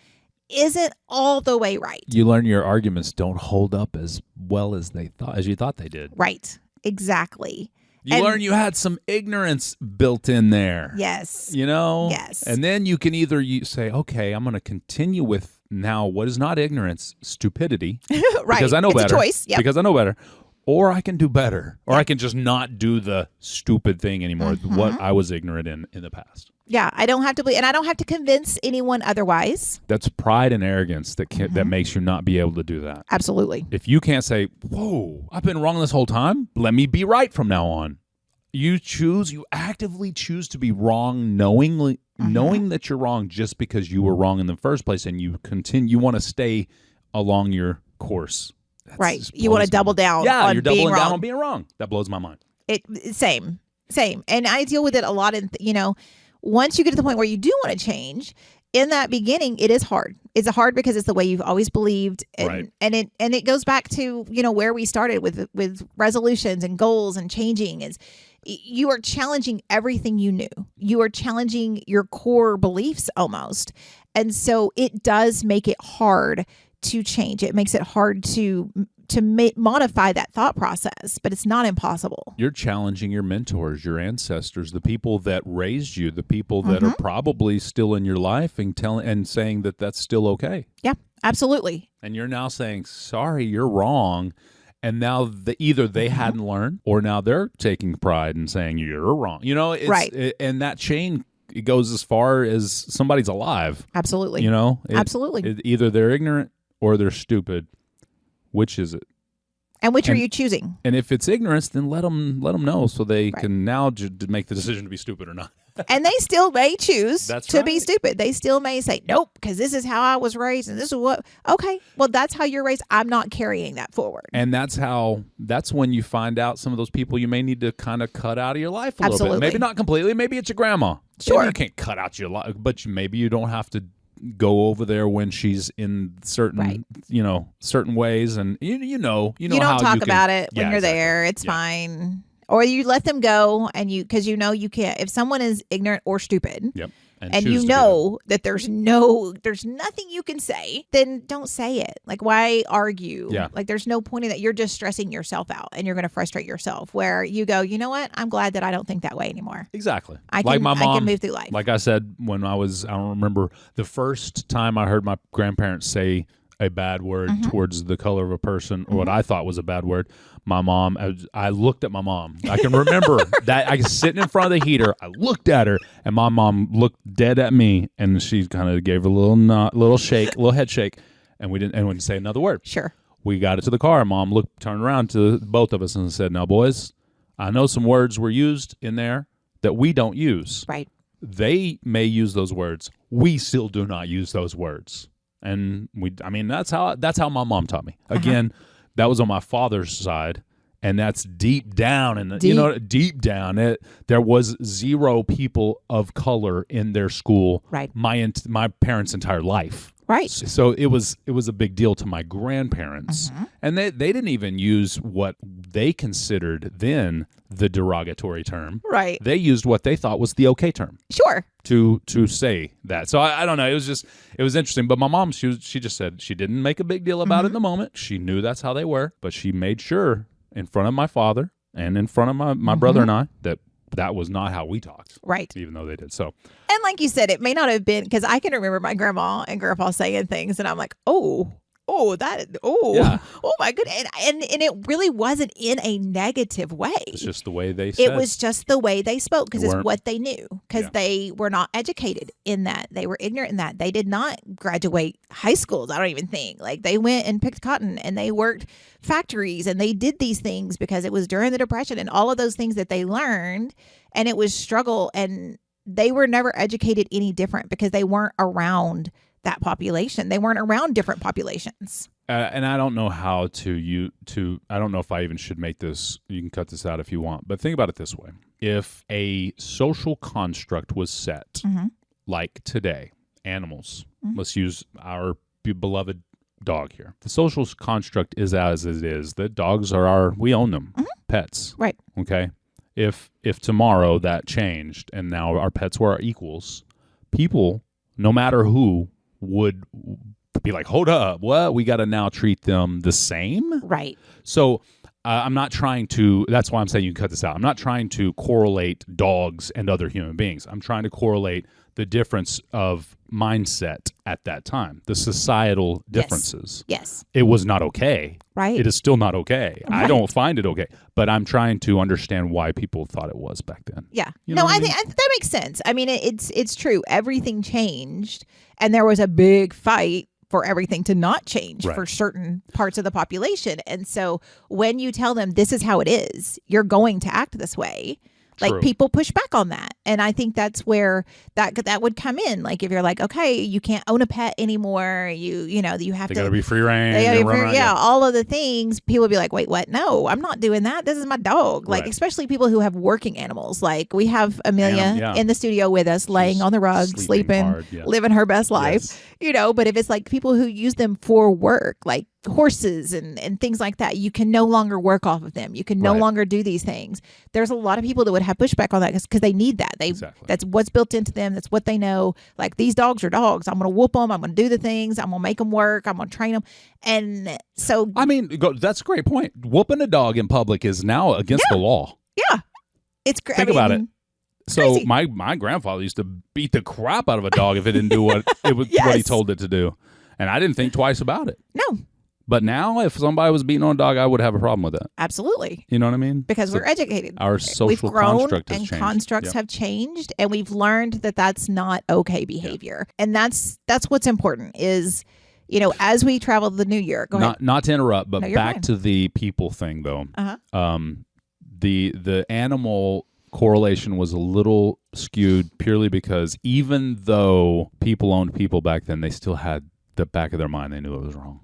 A: isn't all the way right.
B: You learn your arguments don't hold up as well as you thought they did.
A: Right. Exactly.
B: You learn you had some ignorance built in there.
A: Yes.
B: Yes. And then you can either say, okay, I'm going to continue with now what is not ignorance, stupidity.
A: Right.
B: Because I know better.
A: It's a choice. Yep.
B: Because I know better. Or I can do better. Or I can just not do the stupid thing anymore, what I was ignorant in the past.
A: Yeah, I don't have to believe, and I don't have to convince anyone otherwise.
B: That's pride and arrogance that makes you not be able to do that.
A: Absolutely.
B: If you can't say, whoa, I've been wrong this whole time, let me be right from now on. You actively choose to be wrong knowing that you're wrong just because you were wrong in the first place, and you want to stay along your course.
A: Right. You want to double down on
B: you're doubling
A: being
B: down
A: wrong.
B: on being wrong. That blows my mind.
A: Same. And I deal with it a lot. Once you get to the point where you do want to change, in that beginning, it is hard. It's hard because it's the way you've always believed. And,
B: right.
A: and it goes back to, where we started with resolutions and goals and changing is you are challenging everything you knew. You are challenging your core beliefs almost. And so it does make it hard to change. It makes it hard to modify that thought process, but it's not impossible.
B: You're challenging your mentors, your ancestors, the people that raised you, the people that are probably still in your life, and saying that that's still okay.
A: Yeah, absolutely.
B: And you're now saying, sorry, you're wrong. And now either they hadn't learned, or now they're taking pride and saying you're wrong. Right. And that chain, it goes as far as somebody's alive.
A: Absolutely. Absolutely.
B: Either they're ignorant or they're stupid. Which is it?
A: And which are you choosing?
B: And if it's ignorance, then let them know so they can now make the decision to be stupid or not.
A: And they still may choose to be stupid. They still may say, nope, because this is how I was raised and this is what. Okay, well, that's how you're raised. I'm not carrying that forward.
B: And that's when you find out some of those people you may need to kind of cut out of your life a little bit. Maybe not completely. Maybe it's your grandma.
A: Sure.
B: Maybe you can't cut out your life, but maybe you don't have to go over there when she's in certain certain ways, and you don't
A: how talk about it when you're there. It's fine. Or you let them go, and because you can't. If someone is ignorant or stupid, and you know that there's nothing you can say, then don't say it. Like, why argue?
B: Yeah.
A: Like, there's no point in that. You're just stressing yourself out, and you're going to frustrate yourself. Where you go, you know what? I'm glad that I don't think that way anymore.
B: Exactly.
A: I can move through life.
B: Like I said, I don't remember the first time I heard my grandparents say a bad word towards the color of a person, or what I thought was a bad word. My mom, I looked at my mom. I can remember that I was sitting in front of the heater. I looked at her, and my mom looked dead at me, and she kind of gave a little shake, a little head shake, and we didn't say another word.
A: Sure.
B: We got it to the car, and Mom turned around to both of us and said, "Now, boys, I know some words were used in there that we don't use.
A: Right.
B: They may use those words. We still do not use those words." And that's how my mom taught me. Again, that was on my father's side, and that's deep down. And deep down, there was zero people of color in their school.
A: Right.
B: My parents' entire life.
A: Right.
B: So it was a big deal to my grandparents, and they didn't even use what they considered then the derogatory term.
A: Right.
B: They used what they thought was the okay term.
A: Sure.
B: To say that. So I don't know. It was interesting. But my mom, she just said she didn't make a big deal about it in the moment. She knew that's how they were, but she made sure in front of my father and in front of my brother and I that was not how we talked.
A: Right.
B: Even though they did. So.
A: And like you said, it may not have been, because I can remember my grandma and grandpa saying things, and I'm like, oh my goodness. And it really wasn't in a negative way.
B: It's just the way they said.
A: It was just the way they spoke, because it's what they knew, because they were not educated in that. They were ignorant in that. They did not graduate high schools, I don't even think. Like, they went and picked cotton, and they worked factories, and they did these things because it was during the Depression, and all of those things that they learned, and it was struggle, and they were never educated any different because they weren't around that population. They weren't around different populations.
B: And I don't know how I don't know if I even should make this, you can cut this out if you want, but think about it this way. If a social construct was set, like today, animals, let's use our beloved dog here. The social construct is as it is, that dogs are we own them, pets.
A: Right.
B: Okay. If tomorrow that changed and now our pets were our equals, people, no matter who, would be like, hold up, what? We got to now treat them the same?
A: Right.
B: So I'm not trying to, that's why I'm saying you can cut this out. I'm not trying to correlate dogs and other human beings. I'm trying to correlate the difference of mindset at that time, the societal differences.
A: Yes.
B: It was not okay.
A: Right.
B: It is still not okay.
A: Right.
B: I don't find it okay, but I'm trying to understand why people thought it was back then.
A: Yeah.
B: I
A: think that makes sense. I mean, it's true. Everything changed, and there was a big fight for everything to not change for certain parts of the population. And so when you tell them this is how it is, you're going to act this way. Like, people push back on that. And I think that's where that would come in. Like, if you're like, okay, you can't own a pet anymore. You have
B: they
A: to.
B: They got to be free range.
A: They gotta be free, all of the things. People would be like, wait, what? No, I'm not doing that. This is my dog. Like, especially people who have working animals. Like, we have Amelia in the studio with us, laying on the rug, sleeping hard, living her best life. Yes. But if it's like people who use them for work, like, horses and things like that. You can no longer work off of them. You can no longer do these things. There's a lot of people that would have pushback on that because they need that. That's what's built into them. That's what they know. Like, these dogs are dogs. I'm going to whoop them. I'm going to do the things. I'm going to make them work. I'm going to train them. And so,
B: I mean, that's a great point. Whooping a dog in public is now against the law.
A: Yeah, it's great.
B: Think about it. So my grandfather used to beat the crap out of a dog if it didn't do what what he told it to do, and I didn't think twice about it.
A: No.
B: But now, if somebody was beating on a dog, I would have a problem with that.
A: Absolutely.
B: You know what I mean?
A: Because we're educated.
B: Our social
A: we've grown
B: construct has
A: and
B: changed.
A: Constructs have changed, and we've learned that that's not okay behavior. And that's what's important is, as we travel the new year. Go ahead.
B: Not to interrupt, but back
A: fine.
B: to the people thing, though.
A: Uh-huh.
B: The animal correlation was a little skewed purely because even though people owned people back then, they still had the back of their mind. They knew it was wrong.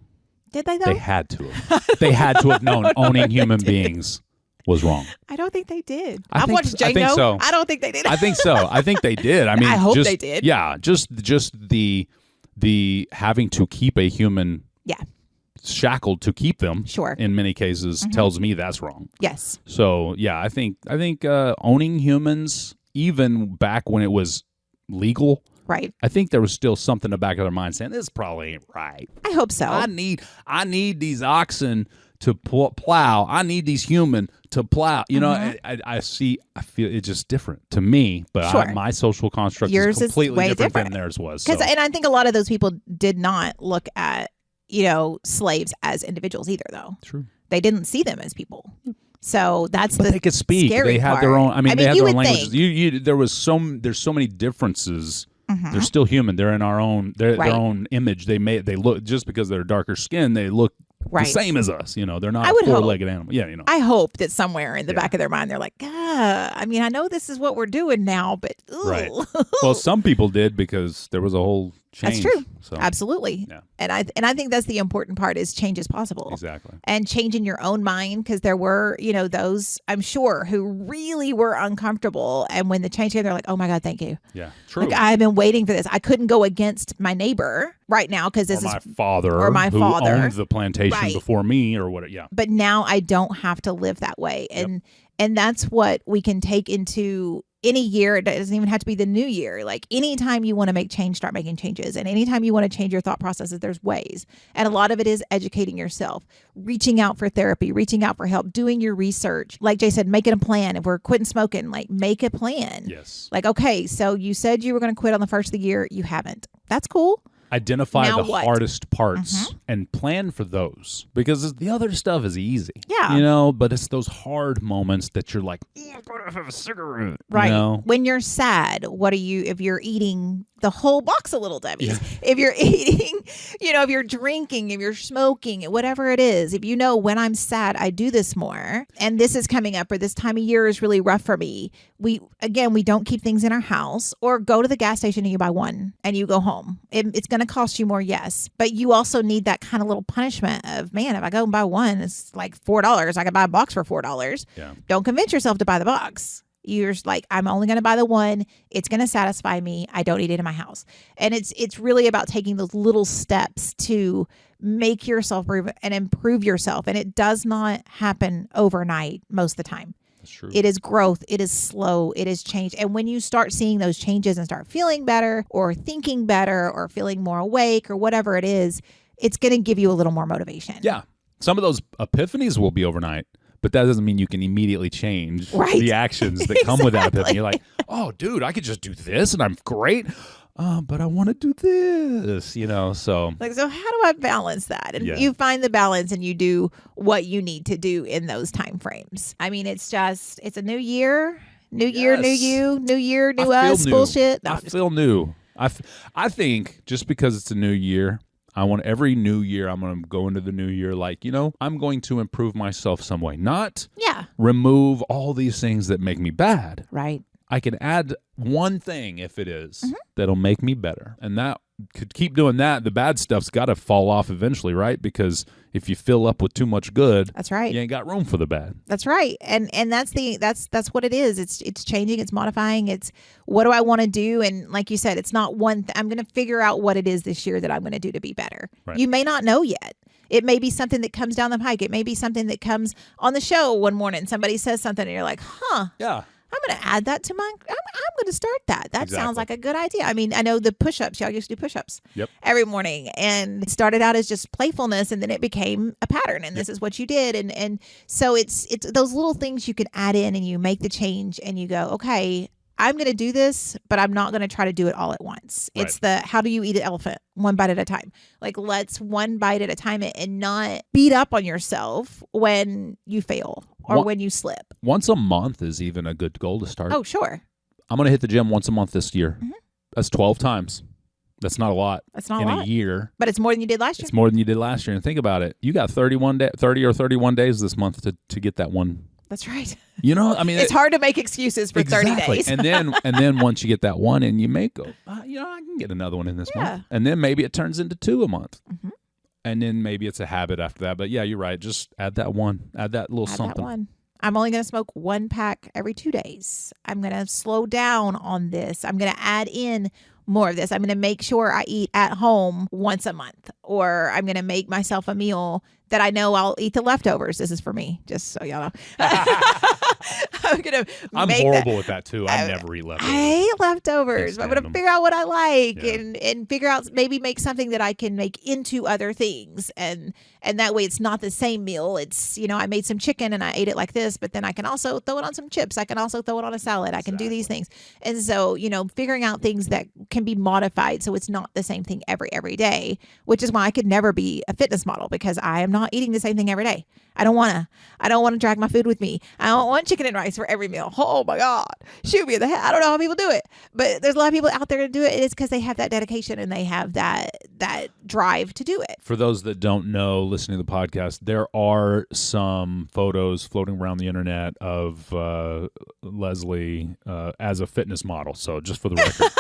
A: Did they, though?
B: They had to have. They had to have known owning human beings was wrong.
A: I don't think they did.
B: I've
A: watched Django.
B: I think so.
A: I don't think they did.
B: I think so. I think they did. I mean,
A: I hope they did.
B: Yeah, just the having to keep a human shackled to keep them in many cases tells me that's wrong.
A: Yes.
B: So, yeah, I think owning humans, even back when it was legal,
A: right,
B: I think there was still something in the back of their mind saying, this probably ain't right.
A: I hope so.
B: I need these oxen to plow. I need these human to plow. You know, I feel it's just different to me, but my social construct is completely different than theirs was.
A: And I think a lot of those people did not look at, slaves as individuals either, though.
B: True.
A: They didn't see them as people. So that's
B: but they could speak.
A: Scary
B: they had
A: part.
B: their own. I mean, they had their own languages.
A: Think.
B: There's so many differences. They're still human. They're in our own. Their own image. They look just because they're darker skin. They look the same as us. They're not a four-legged animal. Yeah,
A: I hope that somewhere in the back of their mind they're like, I mean, I know this is what we're doing now, but
B: right. Well, some people did because there was a whole change.
A: That's true.
B: So,
A: absolutely. Yeah. And I think that's the important part is change is possible.
B: Exactly.
A: And change in your own mind, because there were, those, I'm sure, who really were uncomfortable. And when the change came, they're like, oh my God, thank you.
B: Yeah, true.
A: Like, I've been waiting for this. I couldn't go against my neighbor right now because this is
B: my father who owned the plantation before me or what. Yeah.
A: But now I don't have to live that way. And that's what we can take into any year. It doesn't even have to be the new year. Like, anytime you want to make change, start making changes. And anytime you want to change your thought processes, there's ways. And a lot of it is educating yourself, reaching out for therapy, reaching out for help, doing your research. Like Jay said, making a plan. If we're quitting smoking, like, make a plan.
B: Yes.
A: Like, okay, so you said you were going to quit on the first of the year. You haven't. That's cool.
B: Identify the hardest parts and plan for those, because the other stuff is easy.
A: Yeah.
B: But it's those hard moments that you're like, I'm going to have a cigarette.
A: Right. When you're sad, if you're eating the whole box of Little Debbie's, if you're eating, if you're drinking, if you're smoking, whatever it is, if when I'm sad, I do this more, and this is coming up, or this time of year is really rough for me. We don't keep things in our house, or go to the gas station and you buy one and you go home. It's going to cost you more, yes, but you also need that kind of little punishment of, man, if I go and buy one, it's like $4. I could buy a box for $4.
B: Yeah.
A: Don't convince yourself to buy the box. You're just like, I'm only going to buy the one. It's going to satisfy me. I don't need it in my house. And it's really about taking those little steps to make yourself and improve yourself. And it does not happen overnight most of the time.
B: That's true.
A: It is growth. It is slow. It is change. And when you start seeing those changes and start feeling better or thinking better or feeling more awake or whatever it is, it's going to give you a little more motivation.
B: Yeah. Some of those ephanies will be overnight. But that doesn't mean you can immediately change the actions that come with that epiphany. You're like, oh, dude, I could just do this and I'm great. But I want to do this, so.
A: Like, so how do I balance that? And you find the balance and you do what you need to do in those time frames. I mean, it's a new year, new year, new you, new year, new us, bullshit. No,
B: I feel new. I think just because it's a new year, every new year, I'm going to go into the new year like, I'm going to improve myself some way. Not remove all these things that make me bad.
A: Right.
B: I can add one thing, if it is, that'll make me better. And that could keep doing that. The bad stuff's got to fall off eventually, right? Because if you fill up with too much good,
A: that's right,
B: you ain't got room for the bad.
A: That's right. And that's what it is. It's changing, it's modifying, it's what do I want to do? And like you said, it's not one I'm going to figure out what it is this year that I'm going to do to be better.
B: Right.
A: You may not know yet. It may be something that comes down the pike. It may be something that comes on the show one morning. Somebody says something and you're like,
B: yeah,
A: I'm going to add that to I'm going to start that. That sounds like a good idea. I mean, I know the push-ups. Y'all used to do push-ups every morning. And it started out as just playfulness, and then it became a pattern. And this is what you did. And so it's those little things you can add in, and you make the change, and you go, okay, I'm going to do this, but I'm not going to try to do it all at once. Right. It's how do you eat an elephant? One bite at a time. Like, let's one bite at a time and not beat up on yourself when you fail or when you slip.
B: Once a month is even a good goal to start.
A: Oh, sure.
B: I'm going to hit the gym once a month this year. Mm-hmm. That's 12 times. That's not a lot.
A: That's not a lot.
B: In a year.
A: But it's more than you did last year.
B: It's more than you did last year. And think about it. You got 30 or 31 days this month to get that one.
A: That's right.
B: You know, I mean,
A: it's hard to make excuses for 30 days.
B: and then once you get that one, and you may go, I can get another one in this month. And then maybe it turns into 2 a month. Mm-hmm. And then maybe it's a habit after that. But yeah, you're right. Just add that one. Add that little something.
A: That one. I'm only going to smoke 1 pack every 2 days. I'm going to slow down on this. I'm going to add in more of this. I'm going to make sure I eat at home once a month, or I'm going to make myself a meal that I know I'll eat the leftovers. This is for me, just so y'all know.
B: I'm horrible with that too. I never eat leftovers.
A: I hate leftovers. I'm going to figure out what I like and figure out, maybe make something that I can make into other things. And that way it's not the same meal. It's, I made some chicken and I ate it like this, but then I can also throw it on some chips. I can also throw it on a salad. I can do these things. And so, figuring out things that can be modified so it's not the same thing every day, which is why I could never be a fitness model, because I am not eating the same thing every day. I don't want to drag my food with me. I don't want chicken and rice for every meal. Oh my God. Shoot me in the head. I don't know how people do it, but there's a lot of people out there to do it. It's because they have that dedication and they have that drive to do it.
B: For those that don't know, listening to the podcast, there are some photos floating around the internet of Leslie as a fitness model. So just for the record.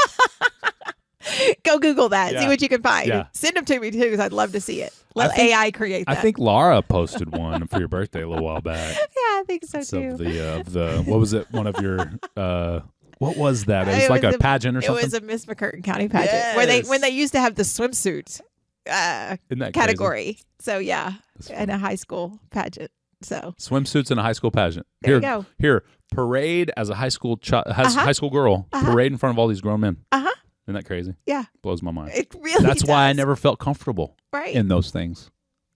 A: Go Google that. See what you can find. Yeah. Send them to me too, because I'd love to see it. Let AI create that.
B: I think Laura posted one for your birthday a little while back.
A: Yeah, I think so too.
B: Of the what was it? One of your what was that? It was like a pageant or something.
A: It was a Miss McCurtain County pageant when they used to have the swimsuit category.
B: Crazy?
A: So yeah, in a high school pageant. So
B: swimsuits in a high school pageant.
A: There you go.
B: Here, parade as a high school high school girl. Parade in front of all these grown men. Isn't that crazy?
A: Yeah.
B: Blows my mind.
A: It really
B: That's
A: does.
B: why I never felt comfortable
A: right.
B: in those things.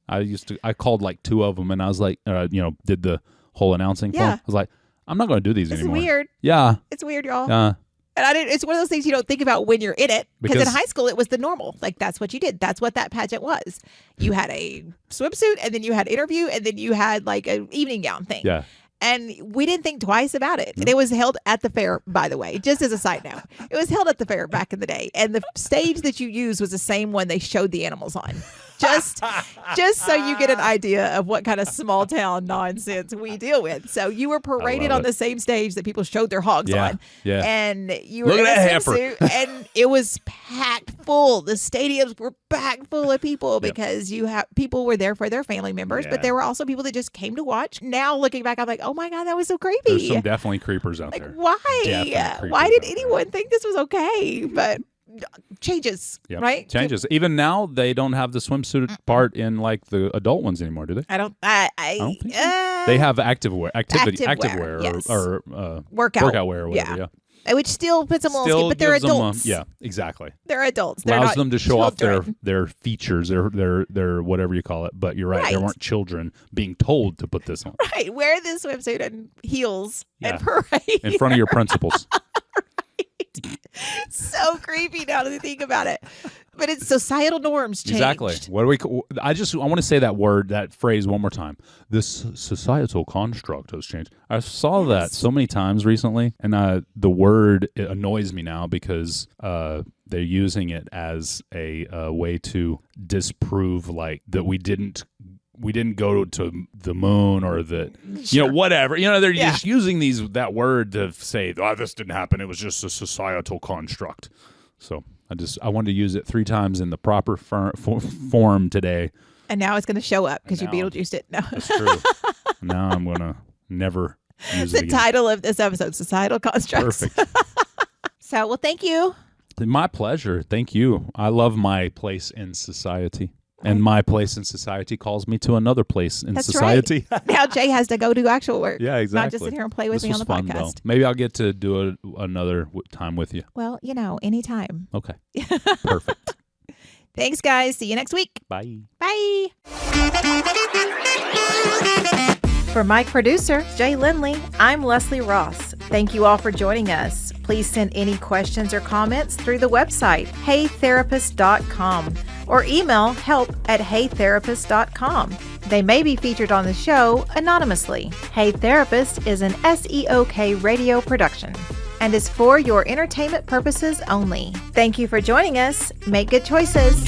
B: I called like 2 of them, and I was like, did the whole announcing for them. I was like, I'm not going to do these anymore.
A: It's weird.
B: Yeah.
A: It's weird, y'all. And it's one of those things you don't think about when you're in it. Because in high school, it was the normal. Like, that's what you did. That's what that pageant was. You had a swimsuit, and then you had interview, and then you had like an evening gown thing.
B: Yeah.
A: And we didn't think twice about it. And it was held at the fair, by the way, just as a side note. It was held at the fair back in the day. And the stage that you used was the same one they showed the animals on. Just so you get an idea of what kind of small town nonsense we deal with. So you were paraded on the same stage that people showed their hogs on.
B: Yeah.
A: And you were in a swimsuit, and it was packed full. The stadiums were packed full of people because people were there for their family members, but there were also people that just came to watch. Now looking back, I'm like, oh my God, that was so creepy.
B: There's some definitely creepers out there.
A: Why? Why did anyone think this was okay? But changes, right?
B: Changes. Even now, they don't have the swimsuit part in like the adult ones anymore, do they?
A: I don't think
B: so. They have active wear or workout wear or whatever. Yeah.
A: Which still puts them a little skin, but they're adults.
B: Exactly.
A: They're adults. They're
B: allows
A: not
B: them to show
A: children.
B: off their features, their whatever you call it. But you're right. There weren't children being told to put this on.
A: Right. Wear this swimsuit and heels and parade
B: in front of your principals.
A: So creepy now to think about it, but it's societal norms changed.
B: Exactly. What do we? I want to say that phrase one more time. This societal construct has changed. I saw that so many times recently, and the word it annoys me now because they're using it as a way to disprove like that we didn't go to the moon or whatever. They're just using that word to say, this didn't happen. It was just a societal construct. So I wanted to use it 3 times in the proper form today.
A: And now it's going to show up because you Beetlejuiced it. No.
B: That's true. Now I'm going to never use it again.
A: The title of this episode, Societal Constructs.
B: Perfect.
A: So, well, thank you.
B: My pleasure. Thank you. I love my place in society. And my place in society calls me to another place in society.
A: Right. Now Jay has to go do actual work.
B: Yeah, exactly.
A: Not just sit here and play with me on the
B: fun,
A: podcast.
B: Though. Maybe I'll get to do another time with you.
A: Well, anytime.
B: Okay. Perfect.
A: Thanks, guys. See you next week.
B: Bye.
A: Bye. For my producer, Jay Lindley, I'm Leslie Ross. Thank you all for joining us. Please send any questions or comments through the website, heytherapist.com, or email help@heytherapist.com. They may be featured on the show anonymously. Hey Therapist is an SEOK radio production and is for your entertainment purposes only. Thank you for joining us. Make good choices.